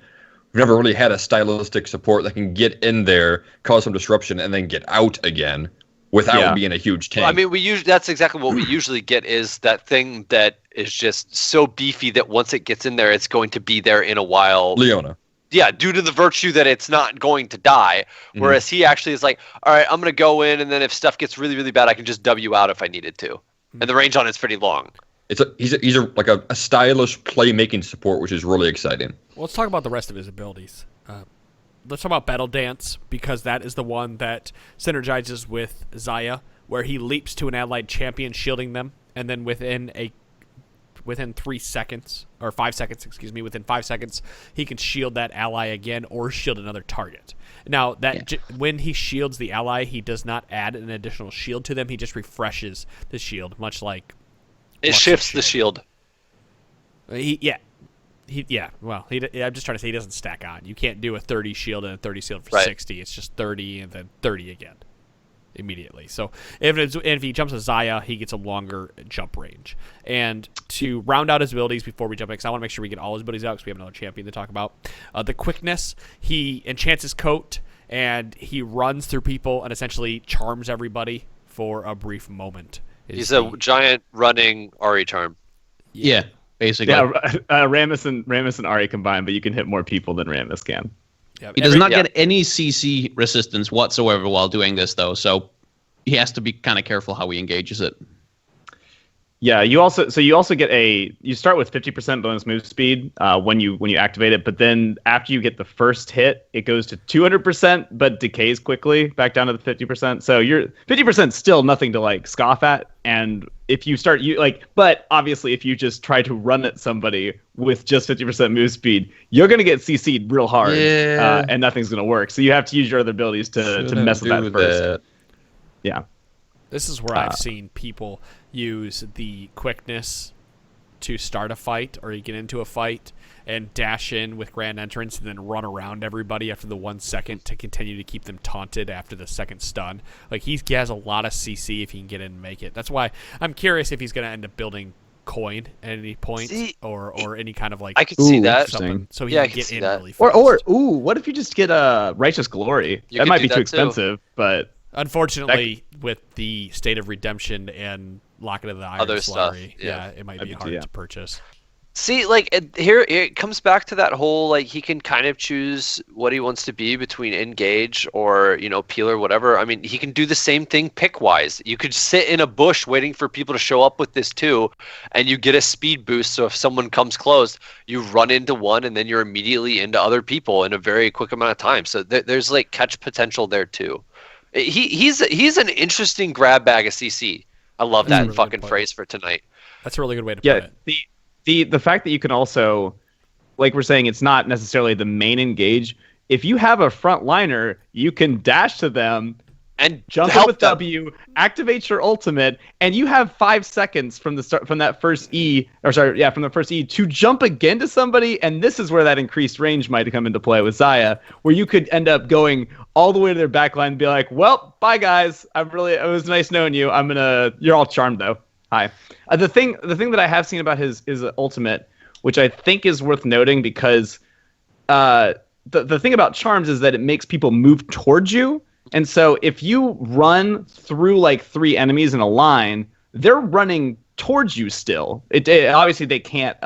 We've never really had a stylistic support that can get in there, cause some disruption, and then get out again without being a huge tank. Well, I mean, that's exactly what we usually get, is that thing that is just so beefy that once it gets in there, it's going to be there in a while. Leona. Yeah, due to the virtue that it's not going to die. Whereas he actually is all right, I'm going to go in, and then if stuff gets really, really bad, I can just W out if I needed to. And the range on it's pretty long. He's a stylish playmaking support, which is really exciting. Well, let's talk about the rest of his abilities. Let's talk about Battle Dance, because that is the one that synergizes with Xayah, where he leaps to an allied champion, shielding them, and then within 3 seconds, or 5 seconds, within 5 seconds, he can shield that ally again or shield another target. Now, when he shields the ally, he does not add an additional shield to them. He just refreshes the shield, much like it shifts the shield. I'm just trying to say he doesn't stack on. You can't do a 30 shield and a 30 shield for 60. It's just 30 and then 30 again immediately. So if he jumps a Xayah, he gets a longer jump range. And to round out his abilities before we jump in, because I want to make sure we get all his abilities out because we have another champion to talk about. The quickness, he enchants his coat and he runs through people and essentially charms everybody for a brief moment. He's a giant running Ari charm. Yeah, basically. Yeah, Rammus and Ari combined, but you can hit more people than Rammus can. Yeah, he does not get any CC resistance whatsoever while doing this, though, so he has to be kind of careful how he engages it. Yeah, you also get you start with 50% bonus move speed when you activate it, but then after you get the first hit, it goes to 200%, but decays quickly back down to the 50%. So you're 50% still nothing to like scoff at. And if you start but obviously if you just try to run at somebody with just 50% move speed, you're gonna get CC'd real hard, and nothing's gonna work. So you have to use your other abilities to mess with that first. Yeah. This is where I've seen people use the quickness to start a fight, or you get into a fight and dash in with grand entrance and then run around everybody after the 1 second to continue to keep them taunted after the second stun. Like, he has a lot of CC if he can get in and make it. That's why I'm curious if he's going to end up building coin at any point, or any kind of like. I could see that. So he can get in really fast. Or what if you just get a Righteous Glory? That might be too expensive, but. Unfortunately, with the State of Redemption and Locket of the Iron Other Slaughter, stuff, it might be hard to purchase. See, like, here it comes back to that whole, like, he can kind of choose what he wants to be between engage or, peel or whatever. I mean, he can do the same thing pick-wise. You could sit in a bush waiting for people to show up with this too, and you get a speed boost. So if someone comes close, you run into one, and then you're immediately into other people in a very quick amount of time. So there's, like, catch potential there too. He's an interesting grab bag of CC. I love that fucking phrase for tonight. That's a really good way to put it. The fact that you can also, like we're saying, it's not necessarily the main engage. If you have a front liner, you can dash to them and jump in with W, activate your ultimate, and you have 5 seconds from the start from the first E to jump again to somebody. And this is where that increased range might come into play with Xayah, where you could end up going all the way to their backline and be like, "Well, bye guys. It was nice knowing you. You're all charmed though. Hi." The thing that I have seen about his ultimate, which I think is worth noting, because the thing about charms is that it makes people move towards you. And so if you run through like 3 enemies in a line, they're running towards you still. Obviously they can't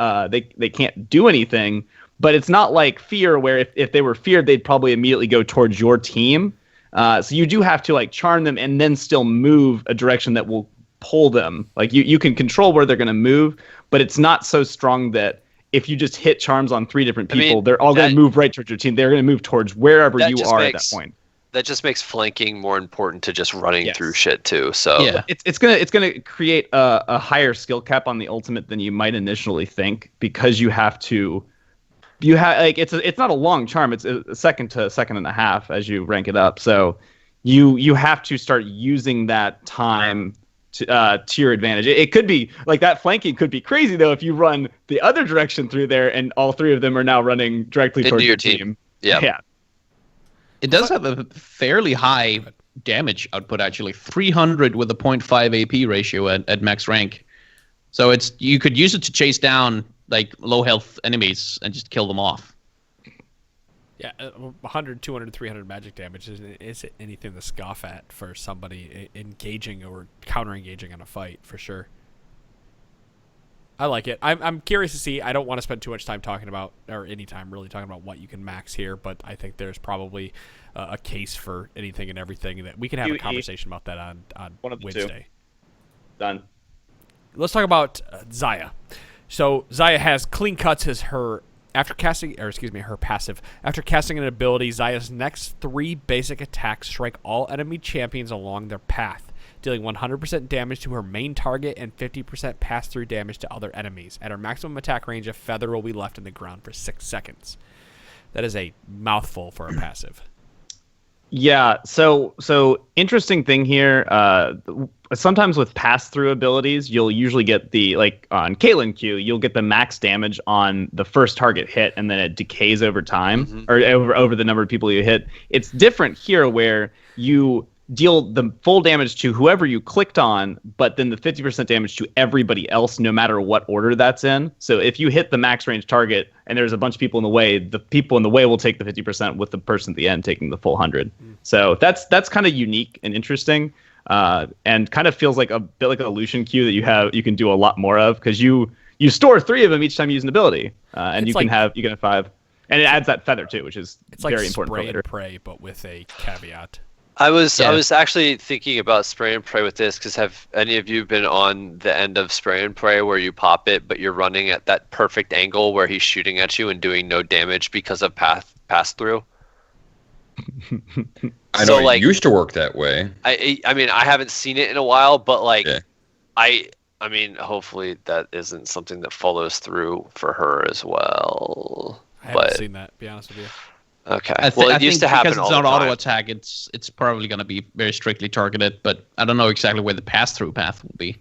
do anything, but it's not like Fear, where if they were feared, they'd probably immediately go towards your team. So you do have to like charm them and then still move a direction that will pull them. Like you can control where they're going to move, but it's not so strong that if you just hit charms on 3 different people, they're all going to move right towards your team. They're going to move towards wherever you are at that point. That just makes flanking more important to just running through shit too. So yeah, it's gonna create a higher skill cap on the ultimate than you might initially think, because you have like it's not a long charm. It's a second to a second and a half as you rank it up. So you have to start using that time to your advantage. It could be like that flanking could be crazy though if you run the other direction through there and all 3 of them are now running directly towards your team. Yeah. It does have a fairly high damage output, actually. 300 with a 0.5 AP ratio at max rank. So you could use it to chase down like low health enemies and just kill them off. Yeah, 100, 200, 300 magic damage isn't anything to scoff at for somebody engaging or counter-engaging on a fight, for sure. I like it. I'm curious to see. I don't want to spend too much time talking about, or any time really talking about what you can max here, but I think there's probably a case for anything and everything that we can have a conversation about that on Wednesday. Done. Let's talk about Xayah. So Xayah has clean cuts as her her passive. After casting an ability, Xayah's next 3 basic attacks strike all enemy champions along their path, dealing 100% damage to her main target and 50% pass-through damage to other enemies. At her maximum attack range, a feather will be left in the ground for 6 seconds. That is a mouthful for a passive. Yeah, so interesting thing here. Sometimes with pass-through abilities, you'll usually get on Caitlyn Q, you'll get the max damage on the first target hit, and then it decays over time, or over the number of people you hit. It's different here, where you deal the full damage to whoever you clicked on, but then the 50% damage to everybody else, no matter what order that's in. So if you hit the max range target and there's a bunch of people in the way, the people in the way will take the 50% with the person at the end taking the full 100. So that's kind of unique and interesting, and kind of feels like a bit like a Lucian Q that you can do a lot more of, because you store 3 of them each time you use an ability, and you can have 5, and it adds that feather too, which is very important for later. Spray and pray, but with a caveat. I was actually thinking about spray and pray with this, because have any of you been on the end of spray and pray where you pop it, but you're running at that perfect angle where he's shooting at you and doing no damage because of pass through? I know it used to work that way. I mean, I haven't seen it in a while, but Yeah. I mean, hopefully that isn't something that follows through for her as well. I haven't seen that, to be honest with you. Okay. I It used to happen because all it's the not time. auto attack. It's probably going to be very strictly targeted, but I don't know exactly where the pass through path will be.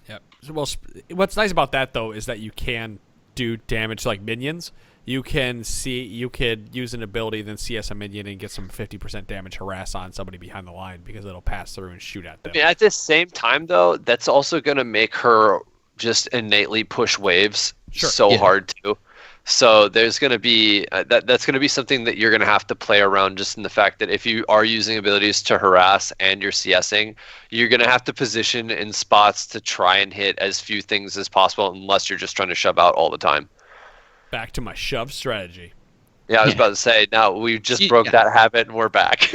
Yep. Well, what's nice about that though is that you can do damage to, like, minions. You could use an ability, then CS a minion and get some 50% damage harass on somebody behind the line because it'll pass through and shoot at them. I mean, at the same time, though, that's also going to make her just innately push waves hard too. So there's going to be that's going to be something that you're going to have to play around, just in the fact that if you are using abilities to harass and you're CSing, you're going to have to position in spots to try and hit as few things as possible, unless you're just trying to shove out all the time. Back to my shove strategy. Yeah, I was about to say, now we just broke that habit and we're back.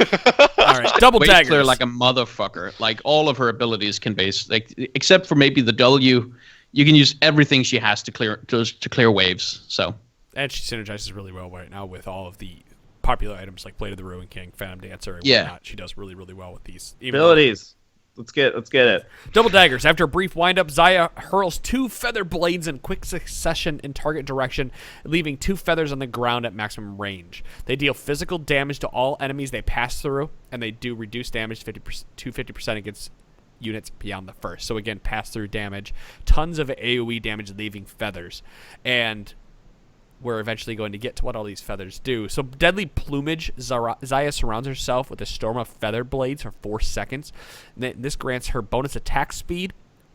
All right, double Wave daggers. clear like a motherfucker. Like, all of her abilities can base, like, except for maybe the W, you can use everything she has to clear waves. So, and she synergizes really well right now with all of the popular items like Blade of the Ruin King, Phantom Dancer, and whatnot. She does really, really well with these abilities. Let's get it. Double daggers. After a brief windup, Xayah hurls 2 feather blades in quick succession in target direction, leaving 2 feathers on the ground at maximum range. They deal physical damage to all enemies they pass through, and they do reduce damage to 50% against units beyond the first. So again, pass through damage, tons of AoE damage leaving feathers, and we're eventually going to get to what all these feathers do. So Deadly Plumage, Xayah surrounds herself with a storm of feather blades for 4 seconds. This grants her bonus attack speed,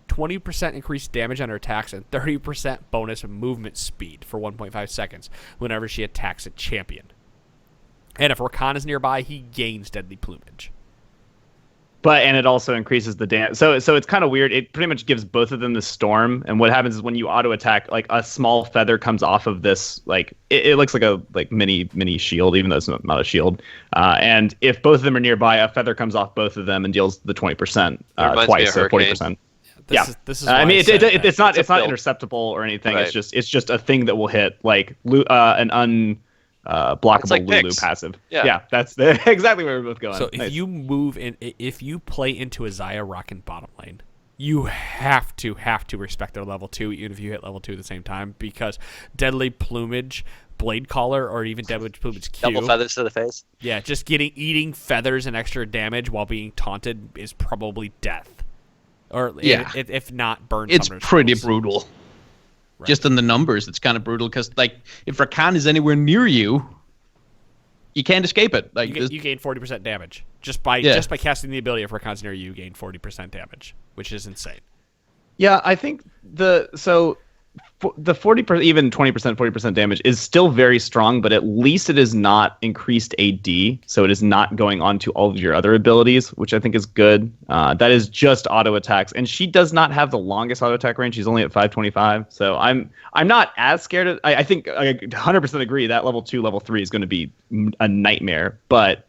20% increased damage on her attacks, and 30% bonus movement speed for 1.5 seconds whenever she attacks a champion. And if Rakan is nearby, he gains Deadly Plumage. And it also increases the damage. So it's kind of weird. It pretty much gives both of them the storm. And what happens is when you auto attack, like, a small feather comes off of this, like, it looks like a mini shield, even though it's not a shield. And if both of them are nearby, a feather comes off both of them and deals the 20% twice, so 40%. This is I mean, it's not build. interceptable or anything. Right. It's just a thing that will hit, like, an blockable like Lulu Nyx. passive. Yeah. That's exactly where we're both going. So Nice. if you play into a Xayah Rakan bottom lane, you have to respect their level 2, even if you hit level 2 at the same time, because Deadly Plumage, Blade Caller, or even Deadly Plumage Q, Double feathers to the face. yeah, just eating feathers and extra damage while being taunted is probably death, or if not burn. it's summoner's pretty spells. brutal. Right. Just in the numbers, it's kind of brutal, because, like, if Rakan is anywhere near you, you can't escape it. Like, You gain 40% damage just by casting the ability. If Rakan's near you, you gain 40% damage, which is insane. Yeah, I think the 40%, even 20%, 40% damage is still very strong, but at least it is not increased AD, so it is not going on to all of your other abilities, which I think is good. That is just auto attacks, and she does not have the longest auto attack range. She's only at 525, so I'm not as scared of. I think I 100% agree that level 2, level 3 is going to be a nightmare, but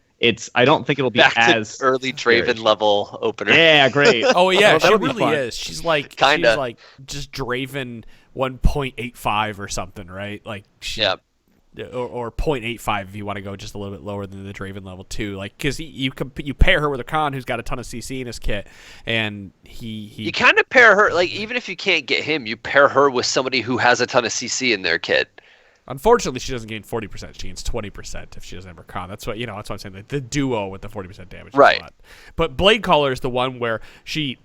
I don't think it'll be Back as to early Draven level opener. Yeah, great. Oh yeah, Well, she that'll be really fun. is. She's like just Draven 1.85 or something, right? Like Yep. or 0.85 if you want to go just a little bit lower than the Draven level 2, like, because you pair her with a Khan who's got a ton of CC in his kit, and You kind of pair her, like, even if you can't get him, you pair her with somebody who has a ton of CC in their kit. Unfortunately, she doesn't gain 40%. She gains 20% if she doesn't have her Khan. That's what I'm saying. Like, the duo with the 40% damage. Right. Is a lot. But Blade Caller is the one where she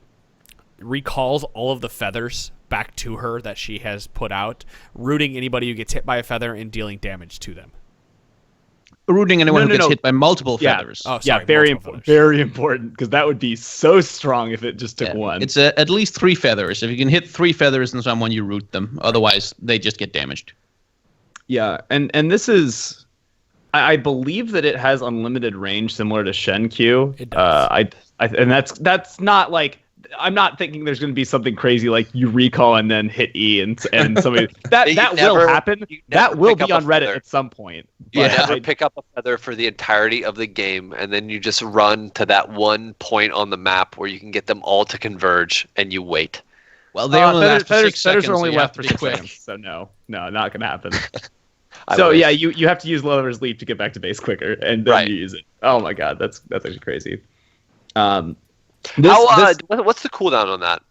recalls all of the feathers back to her that she has put out, rooting anybody who gets hit by a feather and dealing damage to them. rooting anyone who gets hit by multiple Yeah. feathers. Oh, sorry, very multiple important. feathers. Very important, because that would be so strong if it just took Yeah. one. It's at least 3 feathers. If you can hit 3 feathers in someone, you root them. Otherwise, they just get damaged. Yeah, and this is, I believe that it has unlimited range, similar to Shen Q. It does. And that's not like I'm not thinking there's going to be something crazy like you recall and then hit E and somebody that will happen. That will be on Reddit at some point. You never pick up a feather for the entirety of the game, and then you just run to that one point on the map where you can get them all to converge, and you wait. Well, they only last for 6 seconds. Feathers are only left for 6 seconds, so no, not going to happen. So yeah, you have to use Lover's Leap to get back to base quicker, and then you use it. Oh my god, that's actually crazy. What's the cooldown on that?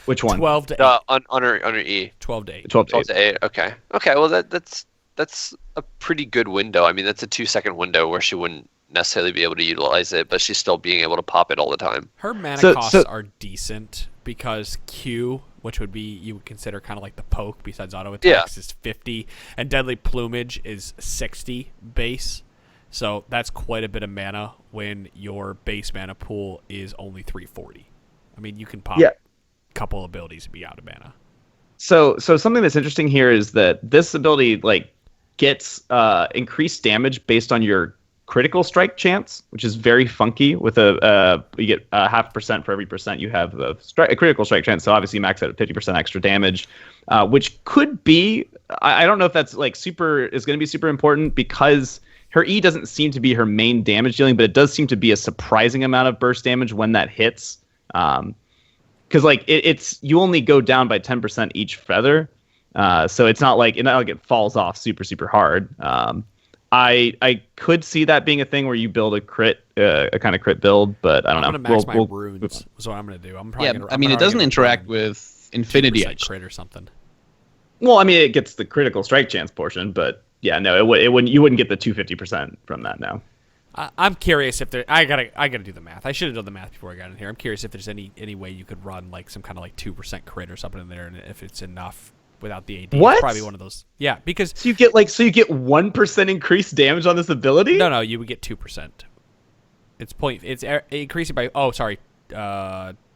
Which one? 12 to 8. On her E. 12 to 8. 12 to 8. Okay. Well, that's a pretty good window. I mean, that's a 2-second window where she wouldn't necessarily be able to utilize it, but she's still being able to pop it all the time. Her mana costs are decent because Q, which would be you would consider kind of like the poke besides auto attacks, is 50, and Deadly Plumage is 60 base. So that's quite a bit of mana when your base mana pool is only 340. I mean, you can pop a couple abilities and be out of mana. So something that's interesting here is that this ability gets increased damage based on your critical strike chance, which is very funky. With you get 0.5% for every percent you have a critical strike chance. So obviously max out at 50% extra damage, which could be. I don't know if that's is going to be super important because her E doesn't seem to be her main damage dealing, but it does seem to be a surprising amount of burst damage when that hits. Because it's you only go down by 10% each feather, so it's not like it falls off super hard. I could see that being a thing where you build a kind of crit build, but I don't know. I'm gonna max my runes. Is what I'm gonna do. It doesn't interact with Infinity crit or something. Well, I mean, it gets the critical strike chance portion, but. Yeah, no, it wouldn't. You wouldn't get the 250% from that now. I'm curious if there. I gotta do the math. I should have done the math before I got in here. I'm curious if there's any way you could run some kind of 2% crit or something in there, and if it's enough without the AD. What? It's probably one of those. Yeah, because you get 1% increased damage on this ability. No, you would get 2%. It's increasing by. Oh, sorry.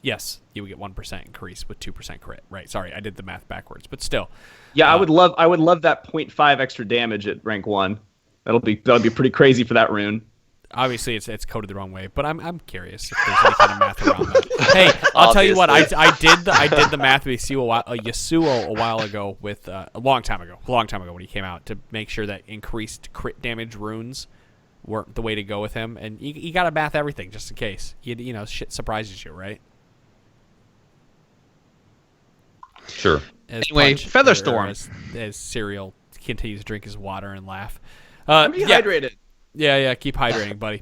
Yes, you would get 1% increase with 2% crit. Right. Sorry, I did the math backwards, but still. Yeah, I would love that 0.5 extra damage at rank 1. That'll be pretty crazy for that rune. Obviously, it's coded the wrong way, but I'm curious if there's any kind of math around that. Hey, I'll tell you what, I did the math with Yasuo a while ago with a long time ago when he came out to make sure that increased crit damage runes weren't the way to go with him, and you got to math everything just in case. Shit surprises you, right? Sure. Anyway, Featherstorm. As Serial continues to drink his water and laugh. I'm dehydrated. Yeah, keep hydrating, buddy.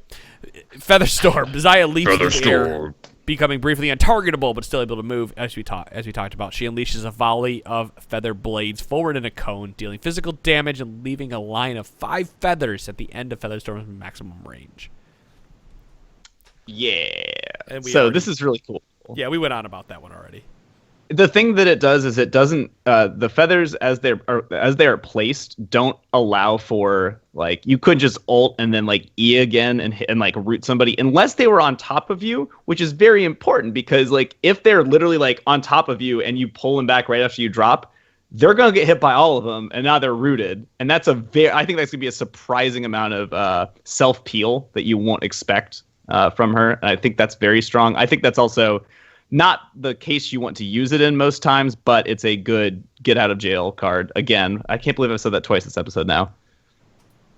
Featherstorm. Xayah leaps in the air, becoming briefly untargetable, but still able to move, as we talked about. She unleashes a volley of feather blades forward in a cone, dealing physical damage and leaving a line of 5 feathers at the end of Featherstorm's maximum range. Yeah. This is really cool. Yeah, we went on about that one already. The thing that it does is it doesn't the feathers as they are placed don't allow for you could just ult and then E again and root somebody unless they were on top of you, which is very important because if they're literally on top of you and you pull them back right after you drop, they're gonna get hit by all of them and now they're rooted, and I think that's gonna be a surprising amount of self peel that you won't expect from her, and I think that's very strong. I think that's also not the case you want to use it in most times, but it's a good get out of jail card. Again, I can't believe I've said that twice this episode now.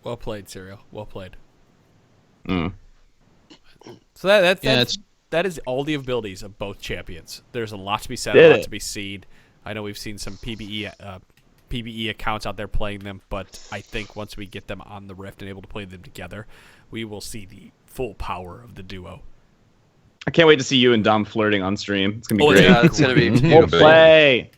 Well played, Serial. Well played. Mm. So that is all the abilities of both champions. There's a lot to be said, a lot to be seen. I know we've seen some PBE accounts out there playing them, but I think once we get them on the Rift and able to play them together, we will see the full power of the duo. I can't wait to see you and Dom flirting on stream. It's gonna be great. Yeah, it's gonna be we'll play.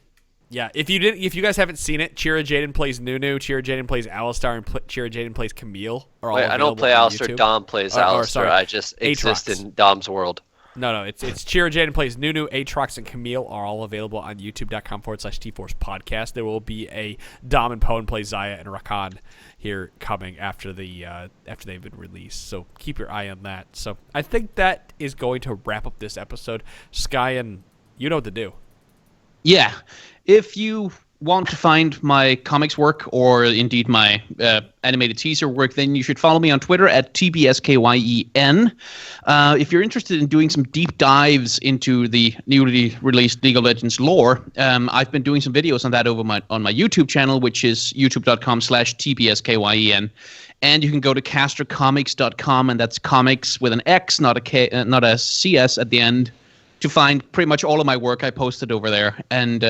Yeah, if you guys haven't seen it, Chira Jaden plays Nunu, Chira Jaden plays Alistar, and Chira Jaden plays Camille. I don't play Alistar. Dom plays Alistar. I just exist in Dom's world. No, it's Chira Jaden plays Nunu, Aatrox, and Camille are all available on youtube.com/T-Force podcast. There will be a Dom and Poen play Xayah and Rakan here coming after they've been released. So keep your eye on that. So I think that is going to wrap up this episode. Skyen, you know what to do. Yeah. If you want to find my comics work or indeed my animated teaser work, then you should follow me on Twitter at TBSKYEN. If you're interested in doing some deep dives into the newly released League of Legends lore, I've been doing some videos on that on my YouTube channel, which is youtube.com/TBSKYEN. And you can go to castercomics.com, and that's comics with an X, not a K, not a CS at the end, to find pretty much all of my work I posted over there. And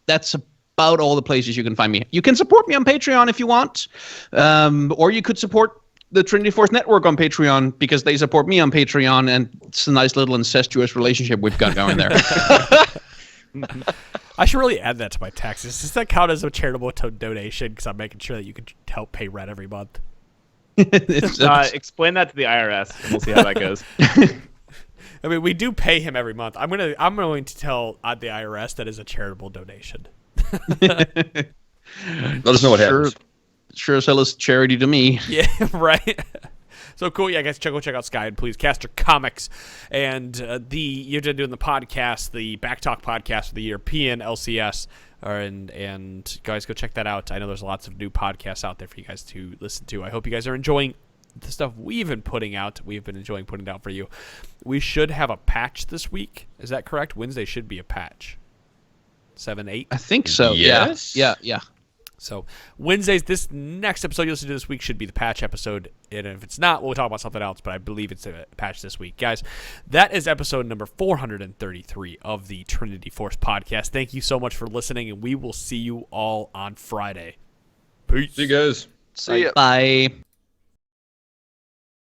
that's about all the places you can find me. You can support me on Patreon if you want, or you could support the Trinity Force Network on Patreon because they support me on Patreon, and it's a nice little incestuous relationship we've got going there. I should really add that to my taxes. Does that count as a charitable donation? Because I'm making sure that you can help pay rent every month. Explain that to the IRS, and we'll see how that goes. I mean, we do pay him every month. I'm going to tell the IRS that is a charitable donation. Let us know what happens. Sure, sell us charity to me. Yeah, right. So cool. Yeah, guys, check out Skyen, please. Caster Comics. And you're doing the podcast, the Backtalk podcast for the European LCS. And guys, go check that out. I know there's lots of new podcasts out there for you guys to listen to. I hope you guys are enjoying the stuff we've been putting out. We've been enjoying putting it out for you. We should have a patch this week. Is that correct? Wednesday should be a patch. 7-8? I think so. Yes. Yeah. So Wednesdays, this next episode you listen to this week should be the patch episode. And if it's not, we'll talk about something else, but I believe it's a patch this week. Guys, that is episode number 433 of the Trinity Force podcast. Thank you so much for listening, and we will see you all on Friday. Peace. See you guys. See ya. Bye.